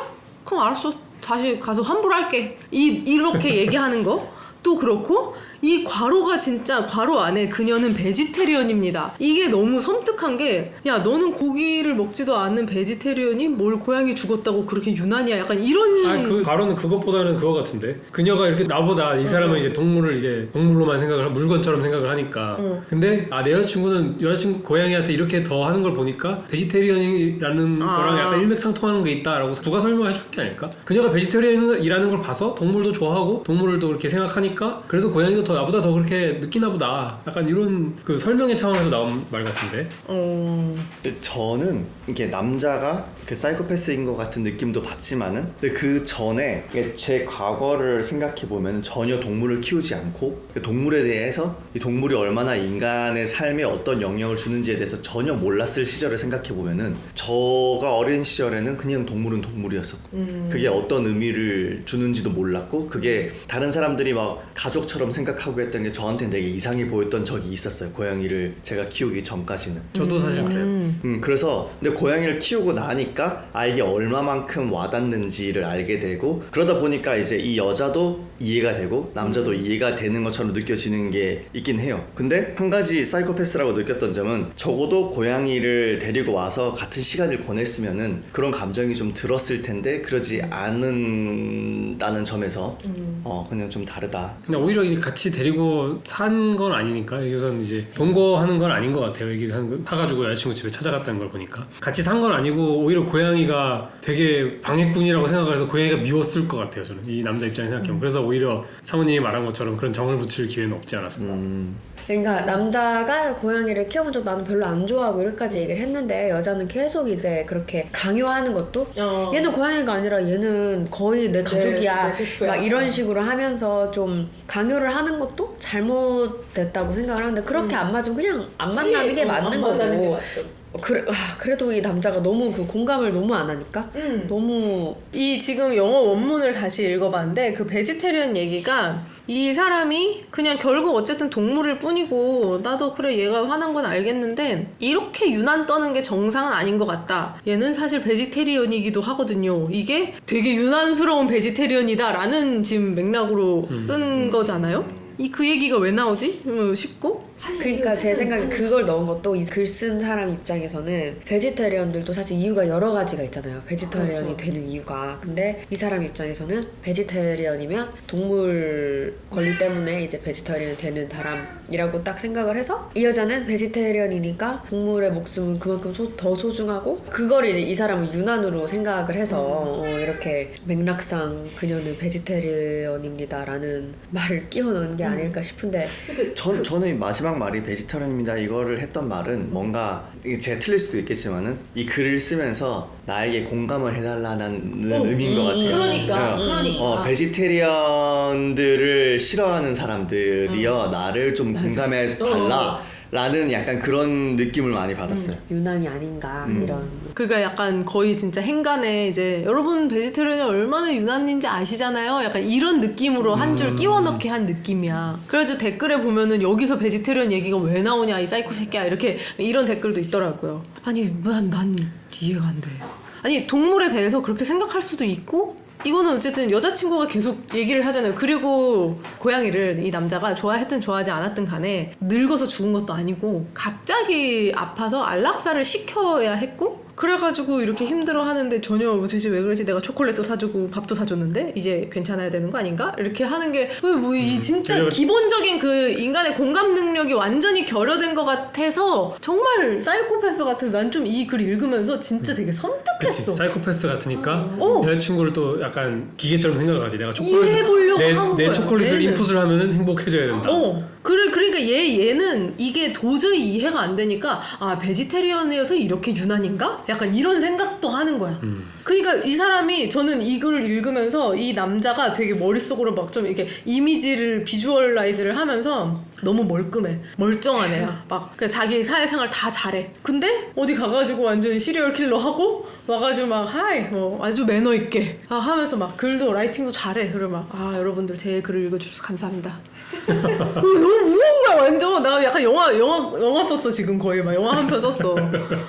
그럼 알았어 다시 가서 환불할게 이렇게 얘기하는 거또 그렇고 이 괄호가 진짜 괄호 안에 그녀는 베지테리언입니다. 이게 너무 섬뜩한 게 야 너는 고기를 먹지도 않는 베지테리언이 뭘 고양이 죽었다고 그렇게 유난이야 약간 이런 그 가로는 그것보다는 그거 같은데 그녀가 이렇게 나보다 이 사람은 이제 동물을 이제 동물로만 생각을 물건처럼 생각을 하니까 근데 내 여자친구 고양이한테 이렇게 더 하는 걸 보니까 베지테리언이라는 거랑 약간 일맥상통하는 게 있다라고 누가 설명해 줄 게 아닐까? 그녀가 베지테리언이라는 걸 봐서 동물도 좋아하고 동물을 또 그렇게 생각하니까 그래서 고양이도 더 나보다 더 그렇게 느끼나 보다 약간 이런 그 설명의 차원에서 나온 말 같은데 근데 저는 이게 남자가 그 사이코패스인 것 같은 느낌도 받지만은 근데 그 전에 이게 제 과거를 생각해 보면 전혀 동물을 키우지 않고 그 동물에 대해서 이 동물이 얼마나 인간의 삶에 어떤 영향을 주는지에 대해서 전혀 몰랐을 시절을 생각해 보면은 저가 어린 시절에는 그냥 동물은 동물이었었고 그게 어떤 의미를 주는지도 몰랐고 그게 다른 사람들이 막 가족처럼 생각하고 했던 게 저한테는 되게 이상해 보였던 적이 있었어요. 고양이를 제가 키우기 전까지는. 저도 사실 그래요. 그래서 근데 고양이를 키우고 나니까 이게 얼마만큼 와닿는지를 알게 되고 그러다 보니까 이제 이 여자도 이해가 되고 남자도 이해가 되는 것처럼 느껴지는 게 있긴 해요. 근데 한 가지 사이코패스라고 느꼈던 점은 적어도 고양이를 데리고 와서 같은 시간을 보냈으면은 그런 감정이 좀 들었을 텐데 그러지 않는다는 점에서 그냥 좀 다르다. 근데 오히려 이제 같이 데리고 산 건 아니니까 여기서는 이제 동거하는 건 아닌 것 같아요. 여기 사가지고 여자친구 집에 찾아갔다는 걸 보니까 같이 산 건 아니고 오히려 고양이가 되게 방해꾼이라고 생각을 해서 고양이가 미웠을 것 같아요. 저는 이 남자 입장에 생각해보면 그래서 오히려 사모님이 말한 것처럼 그런 정을 붙일 기회는 없지 않았을까. 그러니까 남자가 고양이를 키워본 적 나는 별로 안 좋아하고 이렇게까지 얘기를 했는데 여자는 계속 이제 그렇게 강요하는 것도 얘는 고양이가 아니라 얘는 거의 내 가족이야 내 베프야. 막 이런 식으로 하면서 좀 강요를 하는 것도 잘못됐다고 생각을 하는데 그렇게 안 맞으면 그냥 안 만나는 게 맞는 거고 그래도 이 남자가 너무 그 공감을 너무 안 하니까 너무 이 지금 영어 원문을 다시 읽어봤는데 그 베지테리언 얘기가 이 사람이 그냥 결국 어쨌든 동물일 뿐이고 나도 그래 얘가 화난 건 알겠는데 이렇게 유난 떠는 게 정상은 아닌 것 같다. 얘는 사실 베지테리언이기도 하거든요. 이게 되게 유난스러운 베지테리언이다 라는 지금 맥락으로 쓴 거잖아요. 그 얘기가 왜 나오지? 싶고 그러니까 제 생각에 그걸 넣은 것도 이 글 쓴 사람 입장에서는 베지테리언들도 사실 이유가 여러 가지가 있잖아요. 베지테리언이 되는 이유가. 근데 이 사람 입장에서는 베지테리언이면 동물 권리 때문에 이제 베지테리언이 되는 사람이라고 딱 생각을 해서 이 여자는 베지테리언이니까 동물의 목숨은 그만큼 더 소중하고 그걸 이제 이 사람은 유난으로 생각을 해서 이렇게 맥락상 그녀는 베지테리언입니다라는 말을 끼워 넣은 게 아닐까 싶은데 저는 마지막 말이 베지터리언입니다 이거를 했던 말은 뭔가 이게 제가 틀릴 수도 있겠지만은 이 글을 쓰면서 나에게 공감을 해달라는 의미인 것 같아요. 그러니까. 베지테리언들을 싫어하는 사람들이여 나를 좀 공감해 달라 라는 약간 그런 느낌을 많이 받았어요. 유난이 아닌가 이런. 그러니까 약간 거의 진짜 행간에 이제 여러분 베지테리언이 얼마나 유난인지 아시잖아요. 약간 이런 느낌으로 한 줄 끼워 넣게 한 느낌이야. 그래서 댓글에 보면은 여기서 베지테리언 얘기가 왜 나오냐 이 사이코 새끼야 이렇게 이런 댓글도 있더라고요. 아니 난 이해가 안 돼. 아니 동물에 대해서 그렇게 생각할 수도 있고 이거는 어쨌든 여자친구가 계속 얘기를 하잖아요. 그리고 고양이를 이 남자가 좋아했든 좋아하지 않았든 간에 늙어서 죽은 것도 아니고 갑자기 아파서 안락사를 시켜야 했고 그래가지고 이렇게 힘들어하는데 전혀 도대체 왜 그러지? 내가 초콜릿도 사주고 밥도 사줬는데 이제 괜찮아야 되는 거 아닌가? 이렇게 하는 게 뭐 이 진짜 기본적인 그 인간의 공감 능력이 완전히 결여된 것 같아서 정말 사이코패스 같아서 난 좀 이 글 읽으면서 진짜 되게 섬뜩했어. 그치, 사이코패스 같으니까 여자친구를 또 약간 기계처럼 생각을 하지. 내가 이해해보려고 한 내 거야, 초콜릿을 얘는. 인풋을 하면은 행복해져야 된다. 그러니까 얘는 이게 도저히 이해가 안 되니까 베지테리언이어서 이렇게 유난인가? 약간 이런 생각도 하는 거야. 그러니까 이 사람이 저는 이걸 읽으면서 이 남자가 되게 머릿속으로 막 좀 이렇게 이미지를 비주얼라이즈를 하면서 너무 멀끔해. 멀쩡한 애야. 막 그냥 자기 사회생활 다 잘해. 근데 어디 가가지고 완전 시리얼 킬러 하고 와가지고 막 하이 뭐 아주 매너 있게 하면서 막 글도 라이팅도 잘해. 그리고 막 여러분들 제 글을 읽어주셔서 감사합니다. 너무 무서운 거야 완전. 나 약간 영화 썼어 지금 거의 막 영화 한 편 썼어.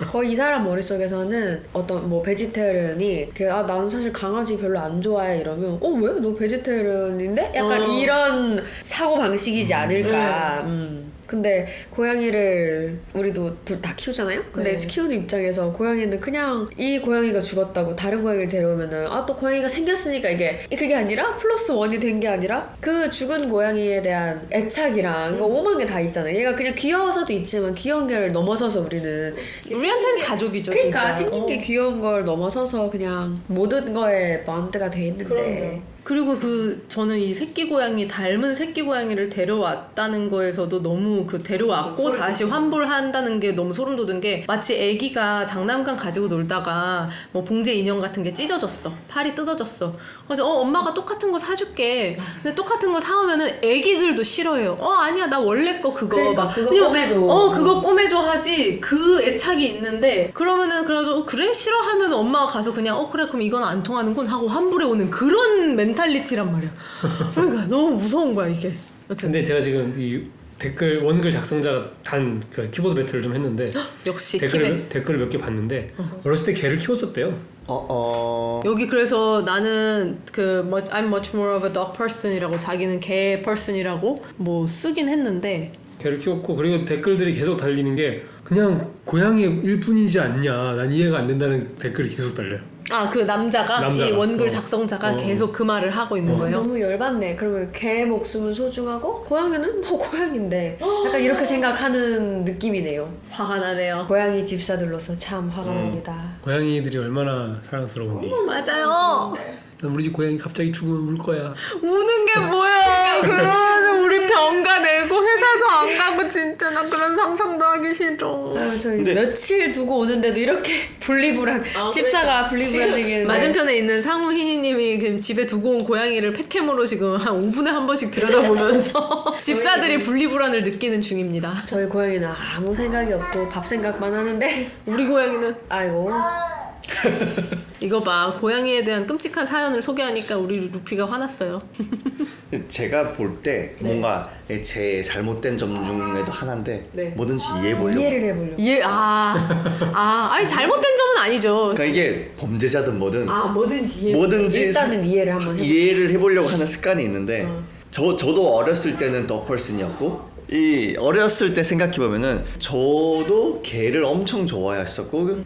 거의 이 사람 머릿속에서는 어떤 뭐 베지테리언이 나는 사실 강아지 별로 안 좋아해 이러면 왜? 너 베지테리언인데? 약간 이런 사고방식이지 않을까. 근데 고양이를 우리도 둘 다 키우잖아요? 근데 네. 키우는 입장에서 고양이는 그냥 이 고양이가 죽었다고 다른 고양이를 데려오면은 또 고양이가 생겼으니까 그게 아니라 플러스 원이 된 게 아니라 그 죽은 고양이에 대한 애착이랑 오만 게 다 있잖아요. 얘가 그냥 귀여워서도 있지만 귀여운 게 넘어서서 우리는 우리한테는 가족이죠. 그러니까 진짜. 생긴 게 귀여운 걸 넘어서서 그냥 모든 거에 번드가 돼 있는데 그럼요. 그리고 저는 이 새끼 고양이 닮은 새끼 고양이를 데려왔다는 거에서도 너무 데려왔고 다시 환불을 한다는 게 너무 소름 돋은 게 마치 애기가 장난감 가지고 놀다가 뭐 봉제 인형 같은 게 찢어졌어. 팔이 뜯어졌어. 그래서 엄마가 똑같은 거 사줄게. 근데 똑같은 거 사오면은 애기들도 싫어해요. 아니야 나 원래 거 그거 그러니까, 막 그거 그냥, 꼬매줘. 그거 꼬매줘 하지. 그 애착이 있는데 그러면은 그래서 그래 싫어하면 엄마가 가서 그냥 그래 그럼 이건 안 통하는군 하고 환불해 오는 그런 멘탈리티란 말이야. 그러니까 너무 무서운 거야 이게. 여튼. 근데 제가 지금 이 댓글 원글 작성자가 단 그 키보드 배틀을 좀 했는데 역시 댓글을 몇 개 봤는데 어렸을 때 개를 키웠었대요. 여기 그래서 나는 I'm much more of a dog person이라고 자기는 개 person이라고 뭐 쓰긴 했는데 개를 키웠고 그리고 댓글들이 계속 달리는 게 그냥 고양이일 뿐이지 않냐. 난 이해가 안 된다는 댓글이 계속 달려요. 그 남자가 이 원글 작성자가 계속 그 말을 하고 있는 거예요. 너무 열받네. 그러면 개 목숨은 소중하고 고양이는 뭐 고양인데 약간 이렇게 생각하는 느낌이네요. 화가 나네요. 고양이 집사들로서 참 화가 납니다. 고양이들이 얼마나 사랑스러운지. 맞아요. 난 우리 집 고양이 갑자기 죽으면 울 거야. 우는 게 뭐야. 그러면 우리 병가 내고 회사도 안 가고 진짜 나 그런 상상도 하기 싫어. 저희 며칠 두고 오는데도 이렇게 분리불안 집사가 분리불안 얘기는 맞은편에 있는 상우 희니님이 지금 집에 두고 온 고양이를 펫캠으로 지금 한 5분에 한 번씩 들여다보면서 집사들이 분리불안을 느끼는 중입니다. 저희 고양이는 아무 생각이 없고 밥 생각만 하는데 우리 고양이는 아이고 이거 봐 고양이에 대한 끔찍한 사연을 소개하니까 우리 루피가 화났어요. 제가 볼 때 뭔가 제 잘못된 점 중에도 하나인데 뭐든지 이해해보려고. 이해를 해보려고. 아니 잘못된 점은 아니죠. 그러니까 이게 범죄자든 뭐든 뭐든지 일단은 이해를 한번 해보려고. 이해를 해보려고 하는 습관이 있는데 저도 어렸을 때는 덕펄슨이었고 이 어렸을 때 생각해보면은 저도 개를 엄청 좋아했었고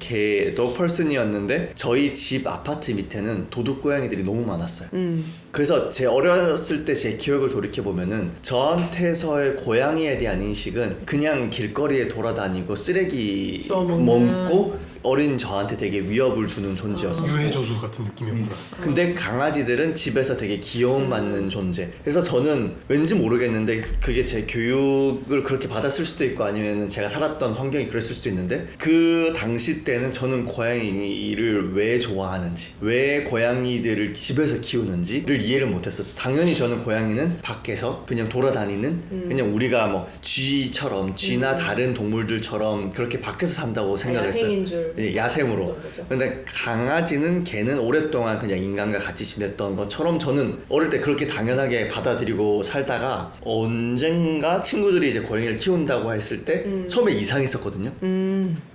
덕펄슨이었는데 저희 집 아파트 밑에는 도둑 고양이들이 너무 많았어요. 그래서 제 어렸을 때 제 기억을 돌이켜보면은 저한테서의 고양이에 대한 인식은 그냥 길거리에 돌아다니고 쓰레기 먹고 어린 저한테 되게 위협을 주는 존재였어요. 유해조수 같은 느낌이었구나. 근데 강아지들은 집에서 되게 귀여움받는 존재. 그래서 저는 왠지 모르겠는데 그게 제 교육을 그렇게 받았을 수도 있고 아니면 제가 살았던 환경이 그랬을 수도 있는데 그 당시 때는 저는 고양이를 왜 좋아하는지 왜 고양이들을 집에서 키우는지를 이해를 못했었어요. 당연히 저는 고양이는 밖에서 그냥 돌아다니는 그냥 우리가 뭐 쥐나 다른 동물들처럼 그렇게 밖에서 산다고 생각을 했어요. 야생으로. 근데 강아지는 개는 오랫동안 그냥 인간과 같이 지냈던 것처럼 저는 어릴 때 그렇게 당연하게 받아들이고 살다가 언젠가 친구들이 이제 고양이를 키운다고 했을 때 처음에 이상했었거든요.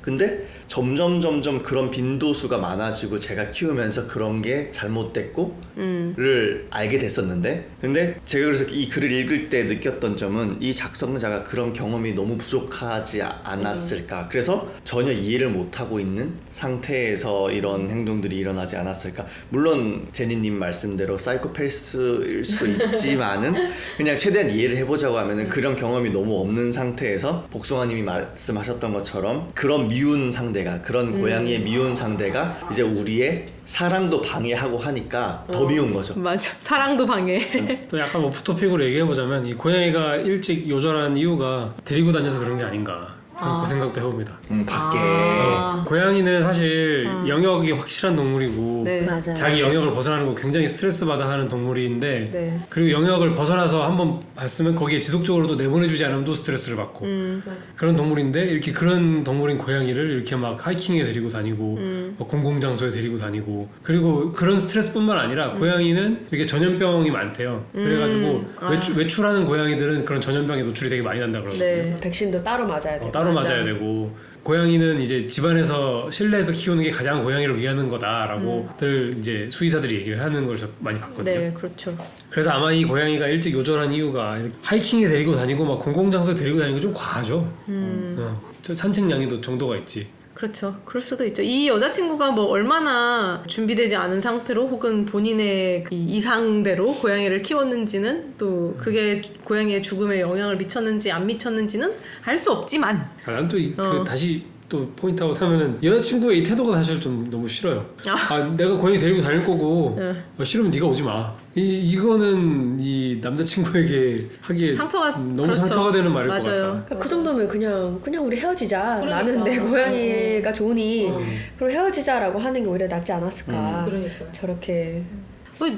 근데 점점 그런 빈도수가 많아지고 제가 키우면서 그런 게 잘못됐고를 알게 됐었는데 근데 제가 그래서 이 글을 읽을 때 느꼈던 점은 이 작성자가 그런 경험이 너무 부족하지 않았을까. 그래서 전혀 이해를 못하고 있는 상태에서 이런 행동들이 일어나지 않았을까. 물론 제니님 말씀대로 사이코패스일 수도 있지만은 그냥 최대한 이해를 해보자고 하면은 그런 경험이 너무 없는 상태에서 복숭아님이 말씀하셨던 것처럼 그런 미운 상대가 그런 고양이의 미운 상대가 이제 우리의 사랑도 방해하고 하니까 더 미운 거죠. 맞아. 사랑도 방해. 또 약간 오프토픽으로 얘기해보자면 이 고양이가 일찍 요절한 이유가 데리고 다녀서 그런 게 아닌가. 저는 그 생각도 해봅니다. 밖에 고양이는 사실 영역이 확실한 동물이고 네. 맞아요. 자기 영역을 벗어나는 거 굉장히 스트레스 받아 하는 동물인데 네. 그리고 영역을 벗어나서 한번 봤으면 거기에 지속적으로 또 내보내주지 않으면 또 스트레스를 받고 그런 동물인데 이렇게 그런 동물인 고양이를 이렇게 막 하이킹에 데리고 다니고 뭐 공공장소에 데리고 다니고 그리고 그런 스트레스뿐만 아니라 고양이는 이렇게 전염병이 많대요. 그래가지고 외출하는 고양이들은 그런 전염병에 노출이 되게 많이 난다 그러거든요. 네. 백신도 따로 맞아야 돼요. 따로 맞아야 되고 고양이는 이제 집안에서 실내에서 키우는 게 가장 고양이를 위하는 거다라고들 이제 수의사들이 얘기를 하는 걸 저 많이 봤거든요. 네, 그렇죠. 그래서 아마 이 고양이가 일찍 요절한 이유가 이렇게 하이킹에 데리고 다니고 막 공공장소에 데리고 다니는 게 좀 과하죠. 저 산책량에도 정도가 있지. 그렇죠. 그럴 수도 있죠. 이 여자친구가 뭐 얼마나 준비되지 않은 상태로 혹은 본인의 그 이상대로 고양이를 키웠는지는 또 그게 고양이의 죽음에 영향을 미쳤는지 안 미쳤는지는 알 수 없지만 난 또 그 다시 또 포인트아웃 하면은 여자친구의 이 태도가 사실 좀 너무 싫어요. 내가 고양이 데리고 다닐 거고 싫으면 네가 오지 마. 이거는 이 남자친구에게 하기에 상처가 너무 그렇죠. 상처가 되는 말일 것 맞아요. 같다. 그 정도면 그냥 우리 헤어지자. 그러니까. 나는 내 고양이가 좋으니 그럼 헤어지자라고 하는 게 오히려 낫지 않았을까. 그러니까요. 저렇게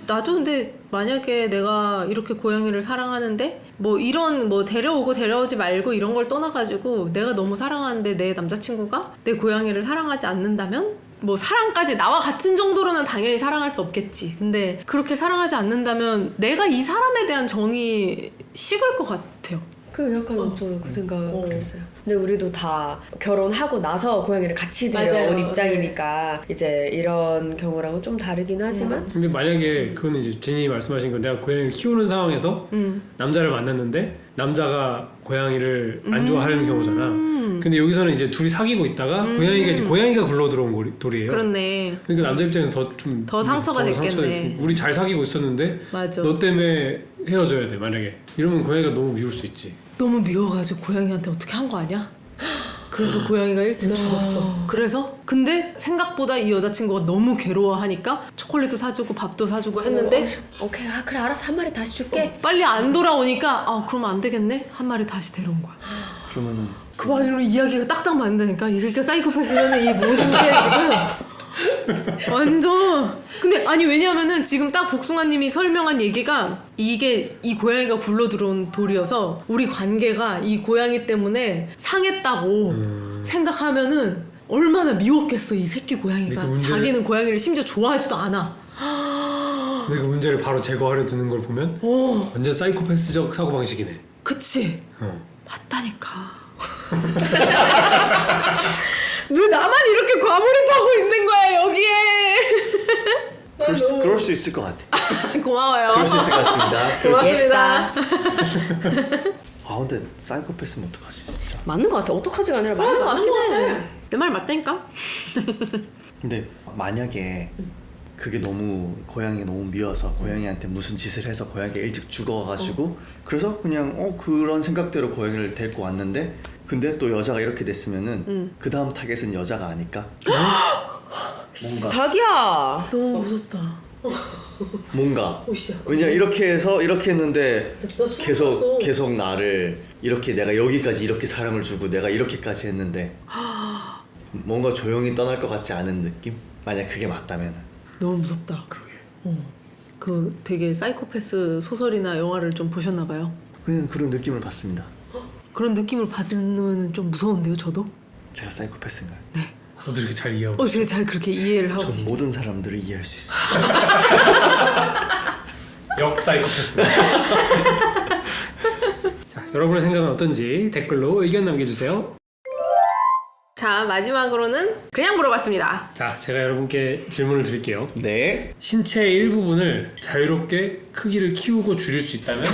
나도 근데 만약에 내가 이렇게 고양이를 사랑하는데 뭐 이런 뭐 데려오고 데려오지 말고 이런 걸 떠나가지고 내가 너무 사랑하는데 내 남자친구가 내 고양이를 사랑하지 않는다면 뭐 사랑까지 나와 같은 정도로는 당연히 사랑할 수 없겠지. 근데 그렇게 사랑하지 않는다면 내가 이 사람에 대한 정이 식을 것 같아요. 그 약간 저는 그 생각 그랬어요. 근데 우리도 다 결혼하고 나서 고양이를 같이 데려온 맞아요. 입장이니까 이제 이런 경우랑은 좀 다르긴 하지만 근데 만약에 그건 이제 제니 말씀하신 건 내가 고양이를 키우는 상황에서 남자를 만났는데 남자가 고양이를 안 좋아하는 경우잖아. 근데 여기서는 이제 둘이 사귀고 있다가 고양이가 굴러 들어온 돌이에요. 그렇네. 그러니까 남자 입장에서 더 상처가 됐겠네. 우리 잘 사귀고 있었는데 맞아. 너 때문에 헤어져야 돼 만약에 이러면 고양이가 너무 미울 수 있지. 너무 미워가지고 고양이한테 어떻게 한 거 아니야? 그래서 고양이가 일찍 죽었어. 그래서 근데 생각보다 이 여자친구가 너무 괴로워하니까 초콜릿도 사주고 밥도 사주고 했는데 오케이 그래 알았어 한 마리 다시 줄게. 빨리 안 돌아오니까 그러면 안 되겠네. 한 마리 다시 데려온 거야. 그러면은 그 말로 이야기가 딱딱 맞는다니까. 이 새끼가 사이코패스면 이 모든 게 지금 완전. 근데 아니 왜냐면은 지금 딱 복숭아님이 설명한 얘기가 이게 이 고양이가 굴러 들어온 돌이어서 우리 관계가 이 고양이 때문에 상했다고 생각하면은 얼마나 미웠겠어 이 새끼 고양이가. 근데 그 자기는 고양이를 심지어 좋아하지도 않아. 근데 그 문제를 바로 제거하려 드는 걸 보면 완전 사이코패스적 사고방식이네. 그치? 맞다니까. 왜 나만 이렇게 과몰입하고 있는 거야 여기에. 그럴 수 있을 것 같아. 고마워요. 그럴 수 있을 것 같습니다. 고맙습니다. 근데 사이코패스면 어떡하지 진짜. 맞는 것 같아. 어떡하지가 아니라 맞는 것 같긴 해. 내 말 맞다니까? 근데 만약에 그게 너무 고양이가 너무 미워서 고양이한테 무슨 짓을 해서 고양이가 일찍 죽어가지고 그래서 그냥 그런 생각대로 고양이를 데리고 왔는데 근데 또 여자가 이렇게 됐으면은 그 다음 타겟은 여자가 아닐까? 뭔가 자기야. 너무 무섭다. 왜냐 이렇게 해서 이렇게 했는데 계속 나를 이렇게 내가 여기까지 이렇게 사랑을 주고 내가 이렇게까지 했는데 뭔가 조용히 떠날 것 같지 않은 느낌? 만약 그게 맞다면 너무 무섭다. 그러게. 그 되게 사이코패스 소설이나 영화를 좀 보셨나 봐요. 그냥 그런 느낌을 받습니다. 그런 느낌을 받으면 좀 무서운데요, 저도? 제가 사이코패스인가요? 너도 이렇게 잘 이해하고 제가 잘 그렇게 이해를 하고 전 계시죠. 모든 사람들을 이해할 수 있어요. 역 사이코패스. 자, 여러분의 생각은 어떤지 댓글로 의견 남겨주세요. 자, 마지막으로는 그냥 물어봤습니다. 자, 제가 여러분께 질문을 드릴게요. 네. 신체의 일부분을 자유롭게 크기를 키우고 줄일 수 있다면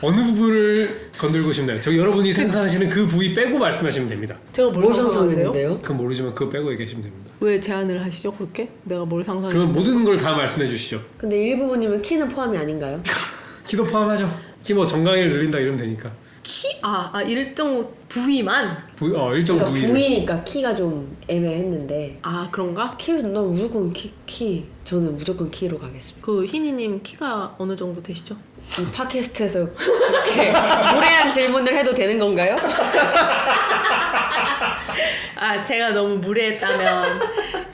어느 부분을 건들고 싶나요? 여러분이 생각하시는 그 부위 빼고 말씀하시면 됩니다. 제가 뭘 상상하는데요? 그건 모르지만 그거 빼고 얘기하시면 됩니다. 왜 제안을 하시죠, 그렇게? 내가 뭘 상상했는데? 그러면 모든 걸 다 말씀해 주시죠. 근데 일부분이면 키는 포함이 아닌가요? 키도 포함하죠. 키 뭐 정강이를 늘린다 이러면 되니까. 일정 부위만. 일정 그러니까 부위를. 부위니까 키가 좀 애매했는데 아 그런가? 난 무조건 키. 저는 무조건 키로 가겠습니다. 그 희니님 키가 어느 정도 되시죠? 이 팟캐스트에서 그렇게 무례한 질문을 해도 되는 건가요? 제가 너무 무례했다면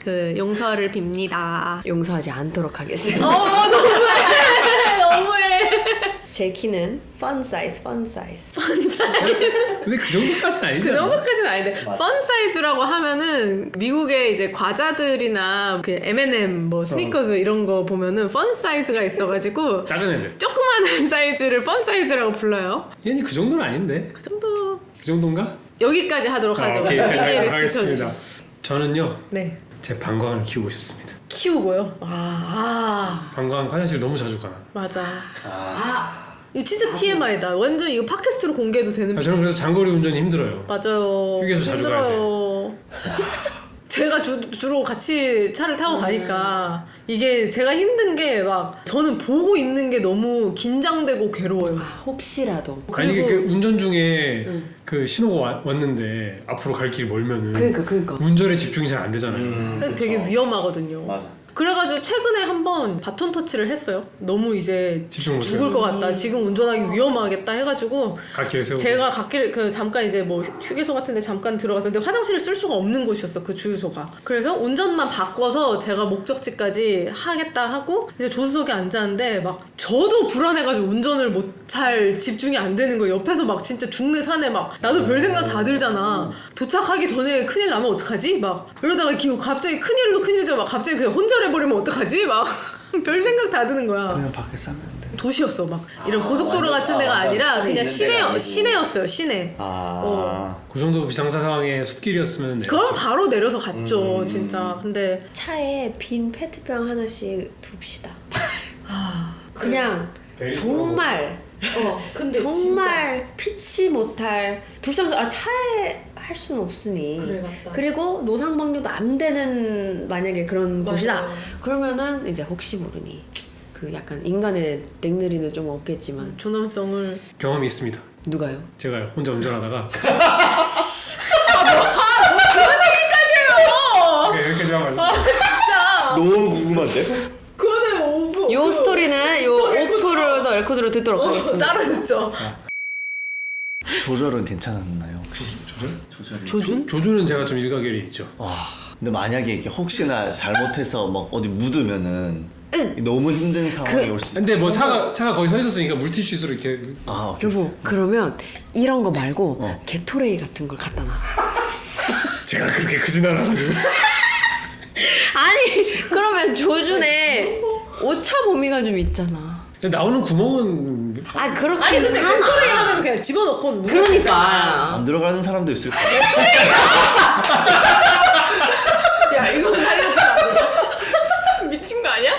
그 용서를 빕니다. 용서하지 않도록 하겠습니다. 너무해. 제 키는 fun size. 근데 그 정도까지는 그 아니잖아. 정도까지는 아닌데 펀 사이즈라고 하면은 미국의 이제 과자들이나 그 M&M 뭐 스니커즈 이런 거 보면은 펀 사이즈가 있어가지고 작은 애들. 조그마한 사이즈를 펀 사이즈라고 불러요. 얘는 그 정도는 아닌데. 그 정도. 그 정도인가? 여기까지 하도록 하죠. 오케이. 희니를 알겠습니다. 지켜주시죠. 저는요. 네. 제 방광을 키우고 싶습니다. 키우고요. 방광 화장실 너무 자주 가나. 맞아. 이거 진짜 TMI다. 완전 이거 팟캐스트로 공개해도 되는. 저는 그래서 장거리 운전이 힘들어요. 맞아요. 휴게소 자주 가야 힘들어요. 제가 주로 같이 차를 타고 가니까 이게 제가 힘든 게 막 저는 보고 있는 게 너무 긴장되고 괴로워요. 혹시라도. 아니 그리고- 그 운전 중에 그 신호가 왔는데 앞으로 갈 길이 멀면은 그러니까. 운전에 집중이 잘 안 되잖아요. 되게 위험하거든요. 맞아. 그래가지고 최근에 한번 바톤 터치를 했어요. 너무 이제 집중 못 죽을 해요. 것 같다. 지금 운전하기 위험하겠다 해가지고 갓길에 세우고. 제가 갓길 잠깐 이제 뭐 휴게소 같은데 잠깐 들어갔었는데 화장실을 쓸 수가 없는 곳이었어 그 주유소가. 그래서 운전만 바꿔서 제가 목적지까지 하겠다 하고 이제 조수석에 앉았는데 막 저도 불안해가지고 운전을 못 잘 집중이 안 되는 거예요. 옆에서 막 진짜 죽네 사네 막 나도 별 생각 다 들잖아. 도착하기 전에 큰일 나면 어떡하지? 막 이러다가 갑자기 큰일이죠. 막 갑자기 그냥 혼절해버리면 어떡하지? 막 별 생각 다 드는 거야. 그냥 밖에서 하면 돼. 도시였어. 막 이런 고속도로 같은 데가 완전 아니라 산이 그냥 있는 데가 아니고. 시내였어요. 시내. 그 정도 비상사 상황에 숲길이었으면 그럼 바로 내려서 갔죠. 진짜. 근데 차에 빈 페트병 하나씩 둡시다. 그냥 정말 근데 정말 피치 못할 불쌍해서 차에 할 수는 없으니 그래, 맞다. 그리고 노상방뇨도 안 되는 만약에 그런 맞아. 곳이다 그러면은 이제 혹시 모르니 그 약간 인간의 냉느리는 좀 없겠지만 존엄성을 경험이 있습니다. 누가요? 제가요 혼자 운전하다가 오케이, 여기까지만 말씀드릴게요. 진짜 너무 궁금한데? 그거는 오브 요 스토리는 요 오프로더 레코드로 듣도록 하겠습니다. 따로 듣죠. 조절은 괜찮았나요 혹시? 조절? 조준? 조준은 제가 좀 일가견이 있죠. 와. 근데 만약에 이렇게 혹시나 잘못해서 막 어디 묻으면은 너무 힘든 상황이 올 수 있어. 근데 뭐 차가 거기 서 있었으니까 물티슈로 이렇게. 오케이. 여보 그러면 이런 거 말고 게토레이 같은 걸 갖다 놔. 제가 그렇게 크진 않아가지고. 아니 그러면 조준에 오차 범위가 좀 있잖아. 근데 나오는 구멍은 그렇게 아니 근데 멘토링 하면 그냥 집어넣고 그러니까 안 들어가는 사람도 있을 거야. 야 이거 살려주면 안 돼. 미친 거 아니야?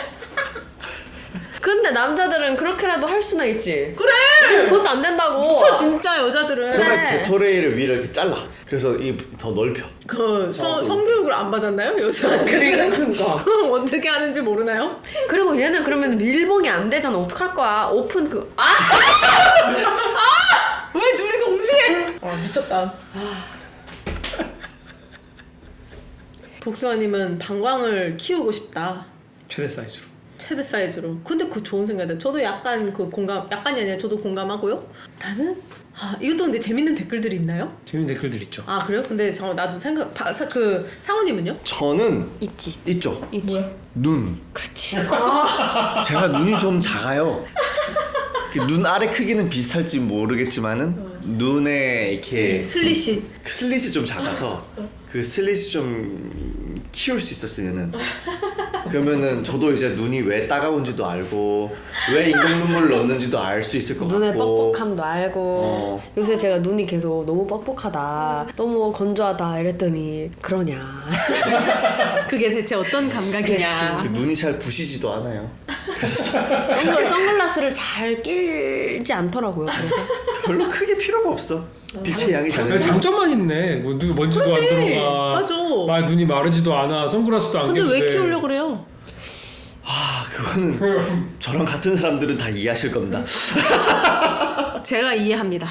근데 남자들은 그렇게라도 할 수나 있지. 그래. 그것도 안 된다고. 저 진짜 여자들은 그러면 게토레이를 위를 이렇게 잘라. 그래서 이 더 넓혀. 그 성교육을 안 받았나요? 요새한테 그러니까. 어떻게 하는지 모르나요? 그리고 얘는 그러면 밀봉이 안 되잖아. 어떡할 거야? 오픈 왜 둘이 동시에? 미쳤다. 복숭아님은 방광을 키우고 싶다. 최대 사이즈로. 최대 사이즈로. 근데 그거 좋은 생각이다. 저도 약간 그 약간이 아니라 저도 공감하고요. 나는 이것도 근데 재밌는 댓글들이 있나요? 재밌는 댓글들 있죠. 그래요? 근데 나도 그 상우님은요? 저는 있지. 있죠. 있지. 눈. 그렇지. 제가 눈이 좀 작아요. 눈 아래 크기는 비슷할지 모르겠지만은 눈에 이렇게 슬릿이. 슬릿이 좀 작아서 그 슬릿이 좀 키울 수 있었으면은 그러면은 저도 이제 눈이 왜 따가운지도 알고 왜 인공 눈물을 넣는지도 알 수 있을 것 눈의 같고 뻑뻑함도 알고 요새 제가 눈이 계속 너무 뻑뻑하다 너무 건조하다 이랬더니 그러냐 그게 대체 어떤 감각일지. 그냥. 그 눈이 잘 부시지도 않아요. 선글라스를 잘 끼지 않더라고요. 그래서 별로 크게 필요가 없어. 빛의 양이 작은. 장점만 있네. 뭐 먼지도 안 들어가. 맞아. 눈이 마르지도 않아. 선글라스도 안 근데 껴도 왜 돼. 키우려고 그래요? 그거 이거는 저랑 같은 사람들은 다 이해하실 겁니다. 제가 이해합니다.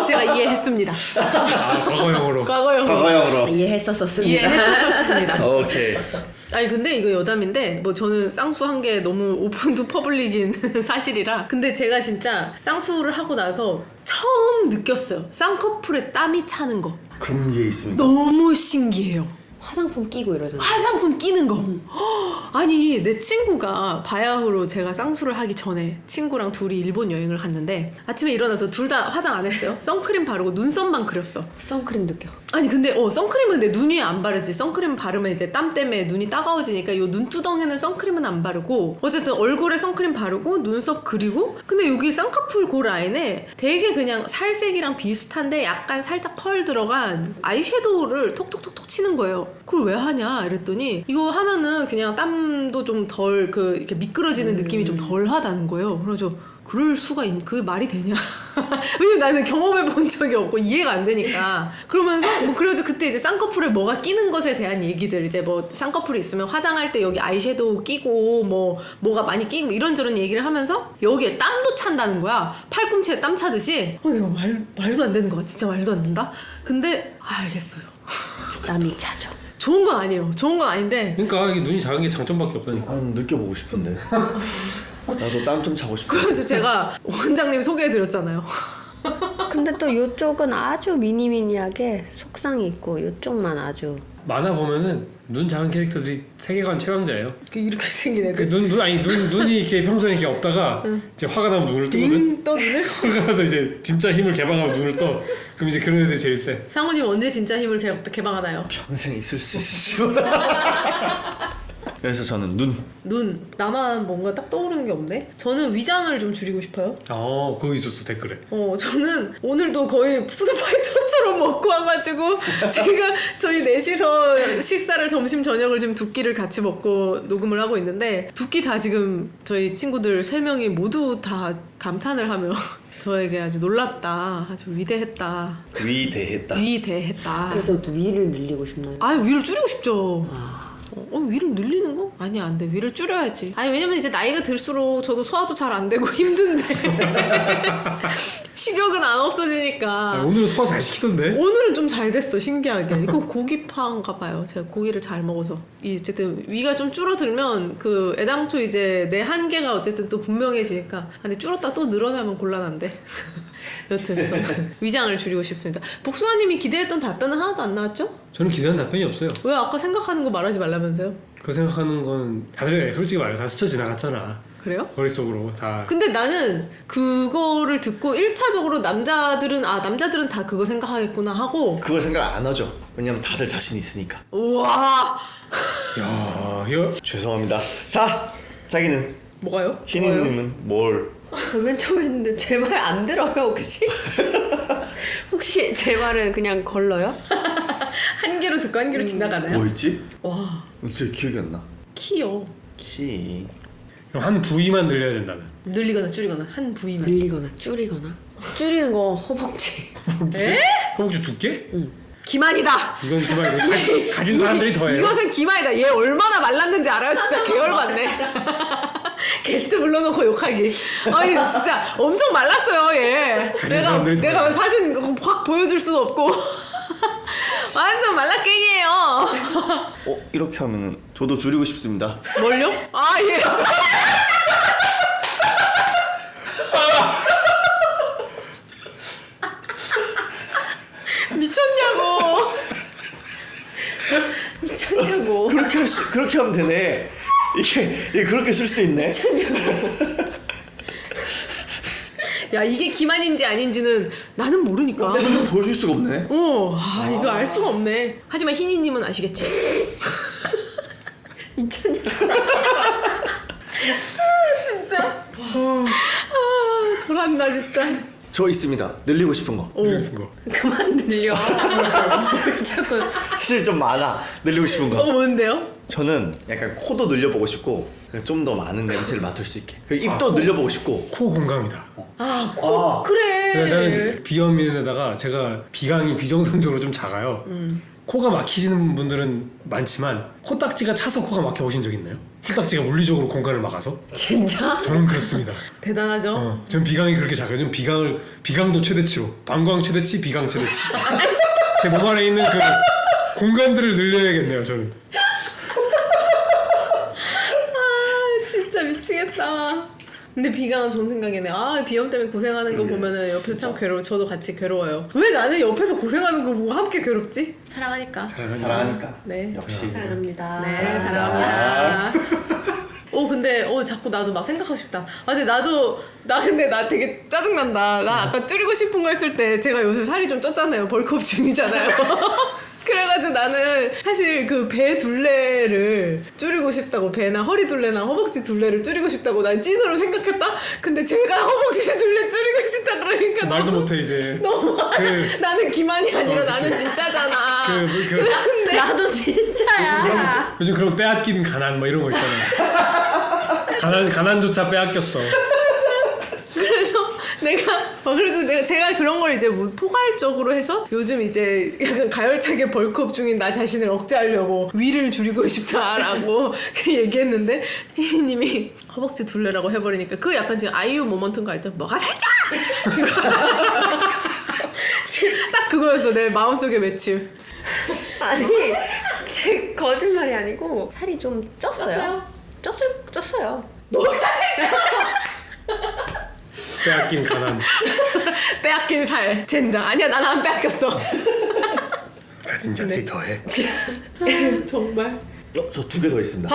제가 이해했습니다. 아, 과거형으로. 과거형으로. 이해했었습니다. 이해했었습니다. 오케이. 아니 근데 이거 여담인데 뭐 저는 쌍수한 게 너무 오픈 투 퍼블릭인 사실이라 근데 제가 진짜 쌍수를 하고 나서 처음 느꼈어요. 쌍꺼풀에 땀이 차는 거 그런 게 있습니다. 너무 신기해요. 화장품 끼고 이러잖아. 화장품 끼는 거. 아니 내 친구가 바야흐로 제가 쌍수를 하기 전에 친구랑 둘이 일본 여행을 갔는데 아침에 일어나서 둘 다 화장 안 했어요. 선크림 바르고 눈썹만 그렸어. 선크림 느껴. 아니 근데 선크림은 내 눈 위에 안 바르지. 선크림 바르면 이제 땀 때문에 눈이 따가워지니까 요 눈두덩이는 선크림은 안 바르고 어쨌든 얼굴에 선크림 바르고 눈썹 그리고 근데 여기 쌍꺼풀 그 라인에 되게 그냥 살색이랑 비슷한데 약간 살짝 펄 들어간 아이섀도우를 톡톡톡톡 치는 거예요. 그걸 왜 하냐 이랬더니 이거 하면은 그냥 땀도 좀 덜 이렇게 미끄러지는 느낌이 좀 덜 하다는 거예요. 그래서 그럴 수가 그게 말이 되냐? 왜냐면 나는 경험해 본 적이 없고 이해가 안 되니까. 그러면서 뭐 그래가지고 그때 이제 쌍꺼풀에 뭐가 끼는 것에 대한 얘기들 이제 뭐 쌍꺼풀이 있으면 화장할 때 여기 아이섀도우 끼고 뭐가 많이 끼고 이런저런 얘기를 하면서 여기에 땀도 찬다는 거야. 팔꿈치에 땀 차듯이. 내가 말도 안 되는 거 같아. 진짜 말도 안 된다. 근데 알겠어요. 땀이 차죠. 좋은 건 아니에요. 좋은 건 아닌데 그러니까 이게 눈이 작은 게 장점밖에 없다니까. 느껴보고 싶은데. 나도 땀 좀 차고 싶어. 그래서 제가 원장님 소개해드렸잖아요. 근데 또 이쪽은 아주 미니미니하게 속상이 있고 이쪽만 아주 만화 보면은 눈 작은 캐릭터들이 세계관 최강자예요. 이렇게 생긴 애들. 눈이 이렇게 평소에 이렇게 없다가 이제 화가 나면 눈을 뜨거든. 또 눈을? 화가 나서 이제 진짜 힘을 개방하고 눈을 떠. 그럼 이제 그런 애들이 제일 세. 상훈님 언제 진짜 힘을 개방하나요? 평생 있을 수 있어. 그래서 저는 눈. 나만 뭔가 딱 떠오르는 게 없네. 저는 위장을 좀 줄이고 싶어요. 그거 있었어 댓글에. 저는 오늘도 거의 푸드파이터처럼 먹고 와가지고 지금 저희 넷이서 식사를 점심 저녁을 지금 두 끼를 같이 먹고 녹음을 하고 있는데 두 끼 다 지금 저희 친구들 3명이 모두 다 감탄을 하며 저에게 아주 놀랍다, 아주 위대했다. 위대했다. 그래서 위를 늘리고 싶나요? 위를 줄이고 싶죠. 위를 늘리는 거? 아니 안 돼. 위를 줄여야지. 아니 왜냐면 이제 나이가 들수록 저도 소화도 잘 안 되고 힘든데 식욕은 안 없어지니까. 오늘은 소화 잘 시키던데. 오늘은 좀 잘 됐어. 신기하게. 이거 고기파인가 봐요. 제가 고기를 잘 먹어서. 어쨌든 위가 좀 줄어들면 애당초 이제 내 한계가 어쨌든 또 분명해지니까. 근데 줄었다 또 늘어나면 곤란한데. 여튼 저는 위장을 줄이고 싶습니다. 복숭아님이 기대했던 답변은 하나도 안 나왔죠? 저는 기대하는 답변이 없어요. 왜 아까 생각하는 거 말하지 말라면서요? 그거 생각하는 건 다들 솔직히 말해 다 스쳐 지나갔잖아. 그래요? 머릿속으로 다. 근데 나는 그거를 듣고 1차적으로 남자들은 다 그거 생각하겠구나 하고 그걸 생각 안 하죠. 왜냐면 다들 자신 있으니까. 우와 야, 이거 죄송합니다. 자, 자기는 뭐가요? 희니님은 뭘? 맨 처음에 했는데 제 말 안 들어요 혹시? 혹시 제 말은 그냥 걸러요? 한 개로 듣고 한 개로 지나가나요? 뭐 있지? 와 진짜 기억이 안 나. 키요. 키. 그럼 한 부위만 늘려야 된다면. 늘리거나 줄이거나 한 부위만. 늘리거나 줄이거나. 줄이는 거 허벅지. 에? 허벅지 두께? 기만이다. 이건 정말 가진 사람들이 더해요. 이것은 기만이다. 얘 얼마나 말랐는지 알아요? 진짜 개열받네. 게스트 불러놓고 욕하기. 아니 진짜 엄청 말랐어요 얘. 사람들이 내가 사진 확 보여줄 수도 없고 완전 말라깽이에요. 이렇게 하면은 저도 줄이고 싶습니다. 뭘요? 예. 미쳤냐고. 미쳤냐고. 그렇게 하면 되네. 이게 그렇게 쓸 수 있네. 야 이게 기만인지 아닌지는 나는 모르니까. 내가 보여줄 수가 없네. 이거 알 수가 없네. 하지만 희니님은 아시겠지? 미쳤냐고. 진짜. 돌았나 진짜. 저 있습니다. 늘리고 싶은 거. 늘리는 거. 그만 늘려. 자꾸 사실 좀 많아. 늘리고 싶은 거. 뭔데요? 저는 약간 코도 늘려보고 싶고 좀 더 많은 냄새를 맡을 수 있게. 그리고 입도 늘려보고 싶고. 코 공감이다. 그래. 나는 비염인데다가 제가 비강이 비정상적으로 좀 작아요. 코가 막히시는 분들은 많지만 코딱지가 차서 코가 막혀 오신 적 있나요? 코딱지가 물리적으로 공간을 막아서? 진짜? 저는 그렇습니다. 대단하죠? 전 비강이 그렇게 작아요. 전 비강도 최대치로 방광 최대치, 비강 최대치. 제 몸 안에 있는 그 공간들을 늘려야겠네요. 저는. 진짜 미치겠다. 근데 비강은 좋은 생각이네. 아, 비염 때문에 고생하는 거 보면은 옆에서 참 괴로워. 저도 같이 괴로워요. 왜 나는 옆에서 고생하는 거 보고 함께 괴롭지? 사랑하니까. 사랑하니까. 네. 역시. 사랑합니다. 네, 사랑합니다. 근데 자꾸 나도 막 생각하고 싶다. 근데 근데 나 되게 짜증난다. 나 아까 줄이고 싶은 거 했을 때 제가 요새 살이 좀 쪘잖아요. 벌크업 중이잖아요. 그래가지고 나는 사실 그 배 둘레를 줄이고 싶다고, 배나 허리 둘레나 허벅지 둘레를 줄이고 싶다고 난 찐으로 생각했다? 근데 제가 허벅지 둘레 줄이고 싶다 그러니까 말도 못해 이제. 너무 나는 기만이 아니라 나는 진짜잖아. 그 나도 진짜야. 요즘 그런 빼앗긴 가난 뭐 이런 거 있잖아요. 가난조차 빼앗겼어. 그래서 제가 그런 걸 이제 뭐 포괄적으로 해서 요즘 이제 약간 가열차게 벌크업 중인 나 자신을 억제하려고 위를 줄이고 싶다라고 얘기했는데 희희님이 허벅지 둘레라고 해버리니까 그 약간 지금 아이유 모먼트인 거 알죠? 뭐가 살짝! 딱 그거였어 내 마음속의 외침. 아니, 제 거짓말이 아니고 살이 좀 쪘어요. 쪘어요. 빼앗긴 가난. 빼앗긴 살 젠장. 아니야 난 안 빼앗겼어. 가진 자들이 더해. 정말 저 2개 더 있습니다.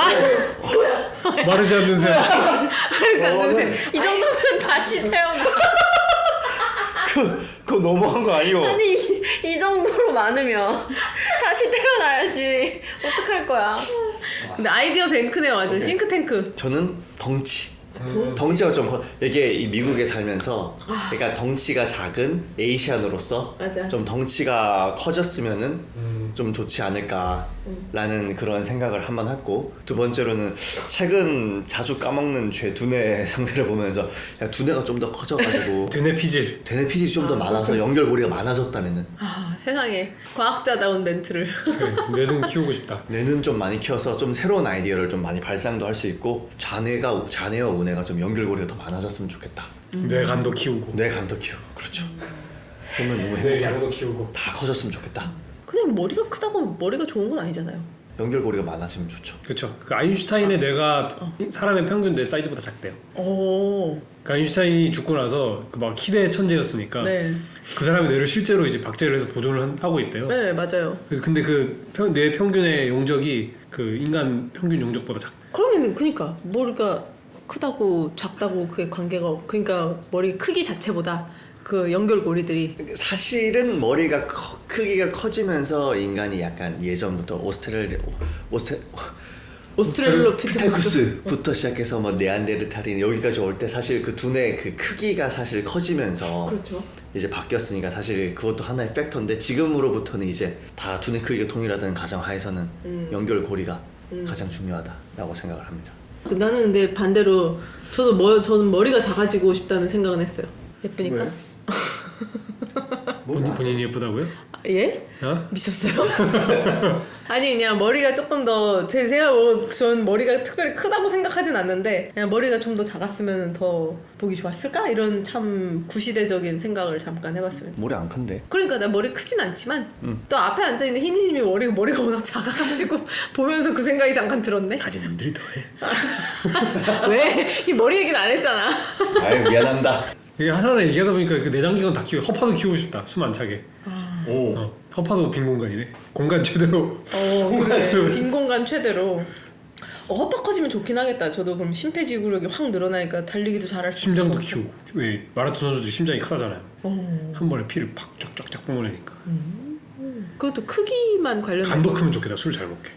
마르지 않는 새. 하지 않는데 이 정도면 다시 태어나. 그거 너무한 거 아니요? 아니 이 정도로 많으면 다시 태어나야지. 어떡할 거야? 근데 아이디어 뱅크네 완전 싱크탱크. 저는 덩치. 덩치가 좀 이게 이 미국에 살면서 그러니까 덩치가 작은 에이시안으로서 맞아. 좀 덩치가 커졌으면은 좀 좋지 않을까라는 그런 생각을 한번 했고, 두 번째로는 최근 자주 까먹는 제 두뇌 상태를 보면서 야, 두뇌가 좀 더 커져가지고 두뇌 피질. 두뇌 피질이 좀 더 많아서 연결고리가 많아졌다면은 세상에 과학자다운 멘트를. 그래, 뇌는 키우고 싶다. 뇌는 좀 많이 키워서 좀 새로운 아이디어를 좀 많이 발상도 할 수 있고, 자뇌와 우뇌가 좀 연결고리가 더 많아졌으면 좋겠다. 뇌간도 키우고. 뇌간도 키우고. 그렇죠. 보면 너무 뇌 행복해. 양도 키우고. 다 커졌으면 좋겠다. 그냥 머리가 크다고 머리가 좋은 건 아니잖아요. 연결고리가 많아지면 좋죠. 그렇죠. 그 아인슈타인의 뇌가 사람의 평균 뇌 사이즈보다 작대요. 오. 그 아인슈타인이 죽고 나서 그 막 희대의 천재였으니까 네. 그 사람의 뇌를 실제로 이제 박제를 해서 보존을 하고 있대요. 네 맞아요. 그래서 근데 그 뇌 평균의 용적이 그 인간 평균 용적보다 작. 그러면은 그러니까 머리가 크다고 작다고 그게 관계가 그러니까 머리 크기 자체보다 그 연결고리들이 사실은 머리가 크기가 커지면서 인간이 약간 예전부터 오스트랄로피테쿠스 피테쿠스부터 시작해서 뭐 네안데르탈인 여기까지 올 때 사실 그 두뇌 그 크기가 사실 커지면서 그렇죠. 이제 바뀌었으니까 사실 그것도 하나의 팩터인데, 지금으로부터는 이제 다 두뇌 크기가 동일하다는 가정하에서는 연결고리가 가장 중요하다라고 생각을 합니다. 나는 근데 반대로 저는 머리가 작아지고 싶다는 생각은 했어요. 예쁘니까. 왜? 본인이 예쁘다고요? 예? 어? 미쳤어요? 아니 그냥 머리가 조금 더 제가 전 머리가 특별히 크다고 생각하진 않는데 그냥 머리가 좀 더 작았으면 더 보기 좋았을까? 이런 참 구시대적인 생각을 잠깐 해봤습니다. 머리 안 큰데. 그러니까 나 머리 크진 않지만 또 앞에 앉아있는 희니님이 머리가 워낙 작아가지고 보면서 그 생각이 잠깐 들었네. 가진 놈들이 더해. 왜? 이 머리 얘기는 안 했잖아. 아유 미안합니다. 이게 하나하나 얘기하다 보니까 그 내장기관 다 키우고 허파도 키우고 싶다. 숨 안 차게. 오. 허파도 빈 공간이네. 공간 최대로. 그래. 빈 공간 최대로. 허파 커지면 좋긴 하겠다. 저도 그럼 심폐지구력이 확 늘어나니까 달리기도 잘할 수 있을 심장도 것 같아. 키우고. 왜 마라톤 선수들이 심장이 크다잖아요. 한 번에 피를 팍 쫙쫙쫙 뿜어내니까. 그것도 크기만 관련된 간도 크면 좋겠다. 술 잘 먹게.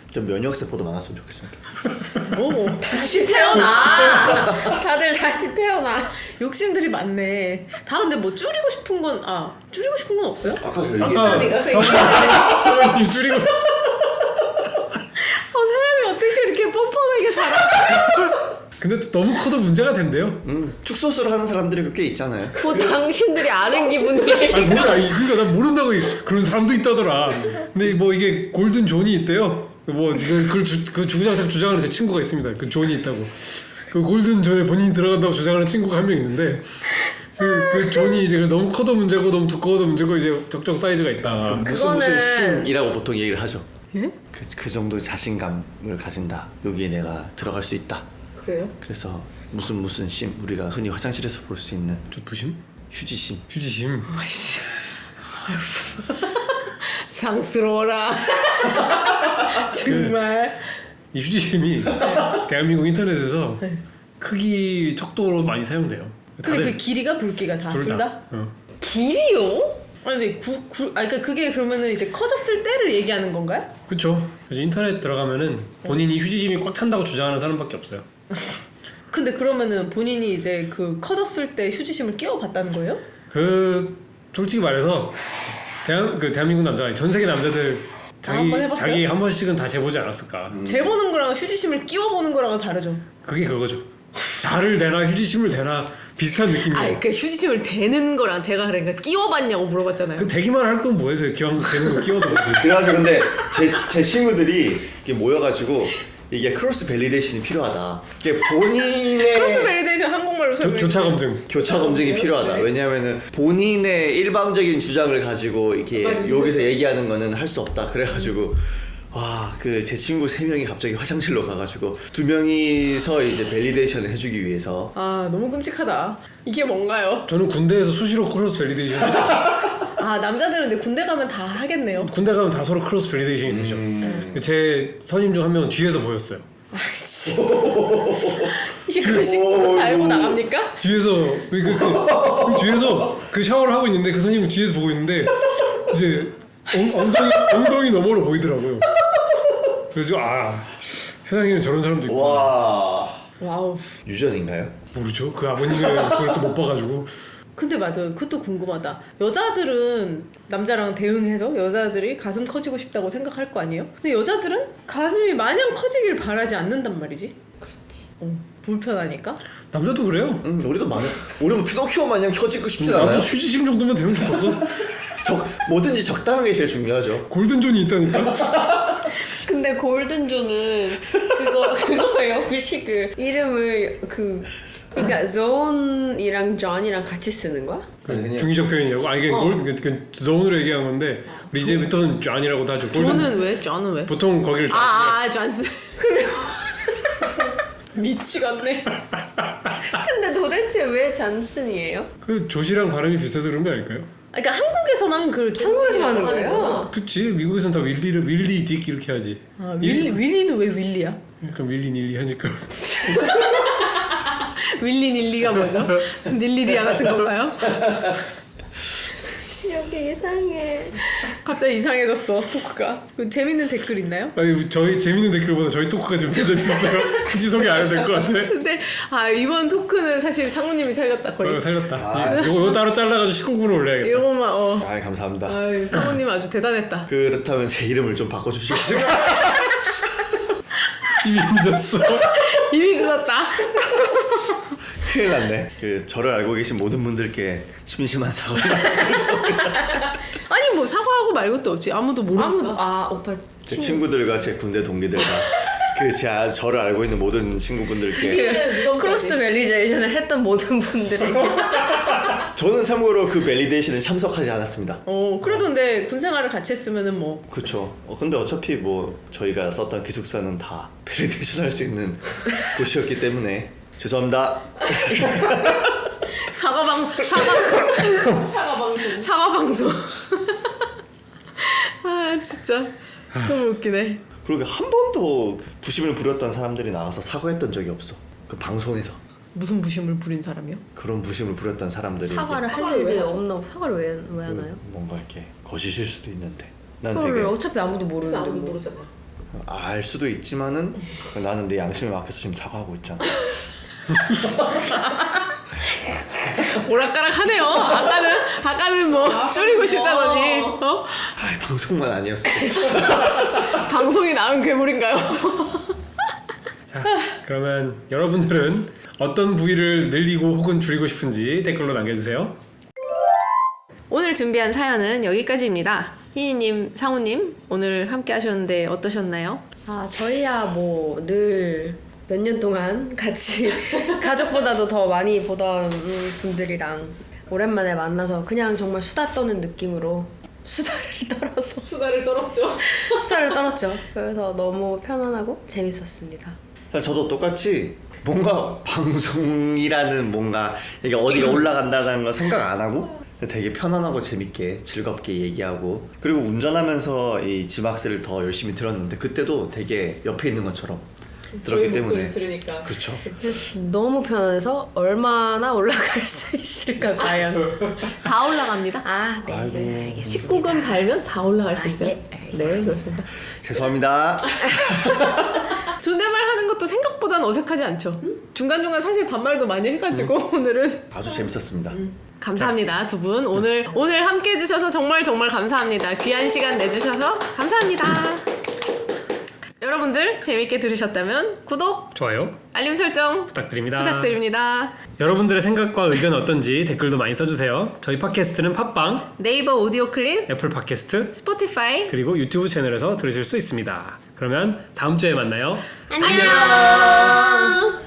좀 면역세포도 많았으면 좋겠습니다. 오, 다시 태어나. 다들 다시 태어나. 욕심들이 많네. 다 근데 뭐 줄이고 싶은 건 없어요? 아까 저 아까 얘기했던 사모님 줄이고. 사람이 어떻게 이렇게 뻔뻔하게 자라? 근데 또 너무 커도 문제가 된대요. 축소수를 하는 사람들이 꽤 있잖아요. 뭐 당신들이 아는 기분이. 아니 뭐야? 그러니까 난 모른다고 그런 사람도 있다더라. 근데 뭐 이게 골든 존이 있대요. 뭐 그 주장창 주장하는 제 친구가 있습니다. 그 존이 있다고. 그 골든 존에 본인이 들어간다고 주장하는 친구가 한 명 있는데 그 존이 이제 너무 커도 문제고 너무 두꺼워도 문제고 이제 적정 사이즈가 있다. 무슨 그거는- 심이라고 보통 얘기를 하죠. 예? 그 정도 자신감을 가진다. 여기에 내가 들어갈 수 있다. 그래요? 그래서 무슨 심 우리가 흔히 화장실에서 볼 수 있는 저 부심? 휴지심. 휴지심. 아이씨. 상스러워라. 정말. 이 휴지심이 대한민국 인터넷에서 크기 척도로 많이 사용돼요. 근데 그 길이가 굵기가 다 둘 다? 길이요? 아니 근데 그러니까 그게 그러면은 이제 커졌을 때를 얘기하는 건가요? 그렇죠. 그래서 인터넷 들어가면은 본인이 휴지심이 꽉 찬다고 주장하는 사람밖에 없어요. 근데 그러면은 본인이 이제 그 커졌을 때 휴지심을 끼워봤다는 거예요? 그 솔직히 말해서 대한민국 남자, 전 세계 남자들 한번 해봤어요? 자기 한 번씩은 다 재보지 않았을까. 재보는 거랑 휴지심을 끼워보는 거랑은 다르죠. 그게 그거죠. 자를 대나 휴지심을 대나 비슷한 느낌이에요. 그 휴지심을 대는 거랑 제가 그러니까 끼워봤냐고 물어봤잖아요. 그 대기만 할 건 뭐예요? 그 기왕 되는 거 끼워도 되지. 그래가지고 근데 제 친구들이 이렇게 모여가지고 이게 크로스 밸리데이션이 필요하다. 이게 크로스 본인의 밸리데이션 한국말로 설명해. 교차 검증. 교차 검증이 필요하다. 네. 왜냐하면은 본인의 일방적인 주장을 가지고 이렇게 맞아, 여기서 얘기하는 거는 할 수 없다. 그래가지고 와 그 제 친구 3명이 갑자기 화장실로 가가지고 2명이서 이제 밸리데이션을 해주기 위해서 아 너무 끔찍하다. 이게 뭔가요? 저는 군대에서 수시로 크로스 밸리데이션 했죠. 아 남자들은 근데 군대 가면 다 하겠네요. 군대 가면 다 서로 크로스 밸리데이션이 되죠. 제 선임 중 한 명은 뒤에서 보였어요. 아이씨. 이게 그 식구도 달고 나갑니까? 뒤에서 뒤에서 그 샤워를 하고 있는데 그 선임은 뒤에서 보고 있는데 이제 엉덩이 너머로 보이더라고요. 그래서 세상에는 저런 사람도 있고. 와 와우. 유전인가요? 모르죠. 그 아버님은 그걸 또 못 봐가지고. 근데 맞아요. 그것도 궁금하다. 여자들은 남자랑 대응해서 여자들이 가슴 커지고 싶다고 생각할 거 아니에요? 근데 여자들은 가슴이 마냥 커지길 바라지 않는단 말이지. 그렇지. 불편하니까. 남자도 그래요. 우리 뭐 피노키오 마냥 켜지고 싶진 나도 않아요. 휴지심 정도면 되면 좋겠어. 뭐든지 적당한 게 제일 중요하죠. 골든존이 있다니까. 근데 골든존은 그거예요. 그 이름을 그러니까 존이랑 존이랑 같이 쓰는 거야? 그냥 중의적 표현이라고. 이게 그 존으로 얘기한 건데 우리 이제부터는 존이라고도 하죠. 존은 왜? 존은 왜? 보통 거기를 존스. 미치겠네. 근데 도대체 왜 잔슨이에요? 그 조시랑 발음이 비슷해서 그런 거 아닐까요? 그러니까 한국에서만 그 한국에서만 하는 거예요? 그치. 미국에선 다 윌리 딕 이렇게 하지. 윌리는 왜 윌리야? 약간 윌리 닐리 하니까. 윌리 닐리가 뭐죠? 닐리리아 같은 건가요? 여기 이상해. 갑자기 이상해졌어 토크가. 재밌는 댓글 있나요? 아니 저희 재밌는 댓글보다 저희 토크가 좀 더 재밌었어요. 굳이 소개 안 해도 될 것 같아. 근데 이번 토크는 사실 상우님이 살렸다 거의. 살렸다. 이거 따로 잘라가지고 19분으로 올려야겠다. 이거만 감사합니다. 상우님 아주 대단했다. 그렇다면 제 이름을 좀 바꿔주시겠어요? 이미 늦었어. 이미 늦었다. 큰일 났네. 저를 알고 계신 모든 분들께 심심한 사과를 말씀드립니다. 아니 뭐 사과하고 말 것도 없지. 아무도 모르니까. 오빠 제 친구들과 제 군대 동기들과 저를 알고 있는 모든 친구분들께 크로스 밸리데이션을 했던 모든 분들에게 저는 참고로 그 밸리데이션에 참석하지 않았습니다. 그래도 근데 군 생활을 같이 했으면은 뭐 그쵸. 근데 어차피 뭐 저희가 썼던 기숙사는 다 밸리데이션 할 수 있는 곳이었기 때문에 죄송합니다. 사과방송. 진짜 너무 웃기네. 그리고 한 번도 부심을 부렸던 사람들이 나와서 사과했던 적이 없어. 그 방송에서 무슨 부심을 부린 사람이요? 그런 부심을 부렸던 사람들이 사과를 이게 할 일이 없나? 사과를 왜 하나요? 뭔가 이렇게 거짓일 수도 있는데 난 그걸 되게 어차피 아무도 모르는데 뭐. 모르잖아. 알 수도 있지만은 나는 내 양심에 막혀서 지금 사과하고 있잖아. 오락가락하네요. 아까는 뭐 줄이고 싶다더니 방송만 아니었어. 방송이 나은 괴물인가요? 그러면 여러분들은 어떤 부위를 늘리고 혹은 줄이고 싶은지 댓글로 남겨주세요. 오늘 준비한 사연은 여기까지입니다. 희희님, 상우님 오늘 함께 하셨는데 어떠셨나요? 아, 저희야 뭐 늘 몇 년 동안 같이 가족보다도 더 많이 보던 분들이랑 오랜만에 만나서 그냥 정말 수다 떠는 느낌으로 수다를 떨어서 수다를 떨었죠. 수다를 떨었죠. 그래서 너무 편안하고 재밌었습니다. 저도 똑같이 뭔가 방송이라는 뭔가 이게 어디가 올라간다는 걸 생각 안 하고 되게 편안하고 재밌게 즐겁게 얘기하고 그리고 운전하면서 이 지박스를 더 열심히 들었는데 그때도 되게 옆에 있는 것처럼 들었기 때문에 들으니까. 그렇죠. 너무 편안해서 얼마나 올라갈 수 있을까 과연. 다 올라갑니다. 아, 네. 아이고. 네, 알겠습니다. 19금 달면 다 올라갈 수 있어요. 예, 네, 그렇습니다. 죄송합니다. 존댓말 하는 것도 생각보다는 어색하지 않죠. 중간중간 사실 반말도 많이 해가지고 오늘은 아주 재밌었습니다. 감사합니다 두 분. 오늘 함께 해주셔서 정말 감사합니다. 귀한 시간 내주셔서 감사합니다. 여러분들 재밌게 들으셨다면 구독, 좋아요 알림 설정 부탁드립니다. 여러분들의 생각과 의견 어떤지 댓글도 많이 써주세요. 저희 팟캐스트는 팟빵, 네이버 오디오 클립, 애플 팟캐스트, 스포티파이. 그리고 유튜브 채널에서 들으실 수 있습니다. 그러면 다음 주에 만나요. 안녕.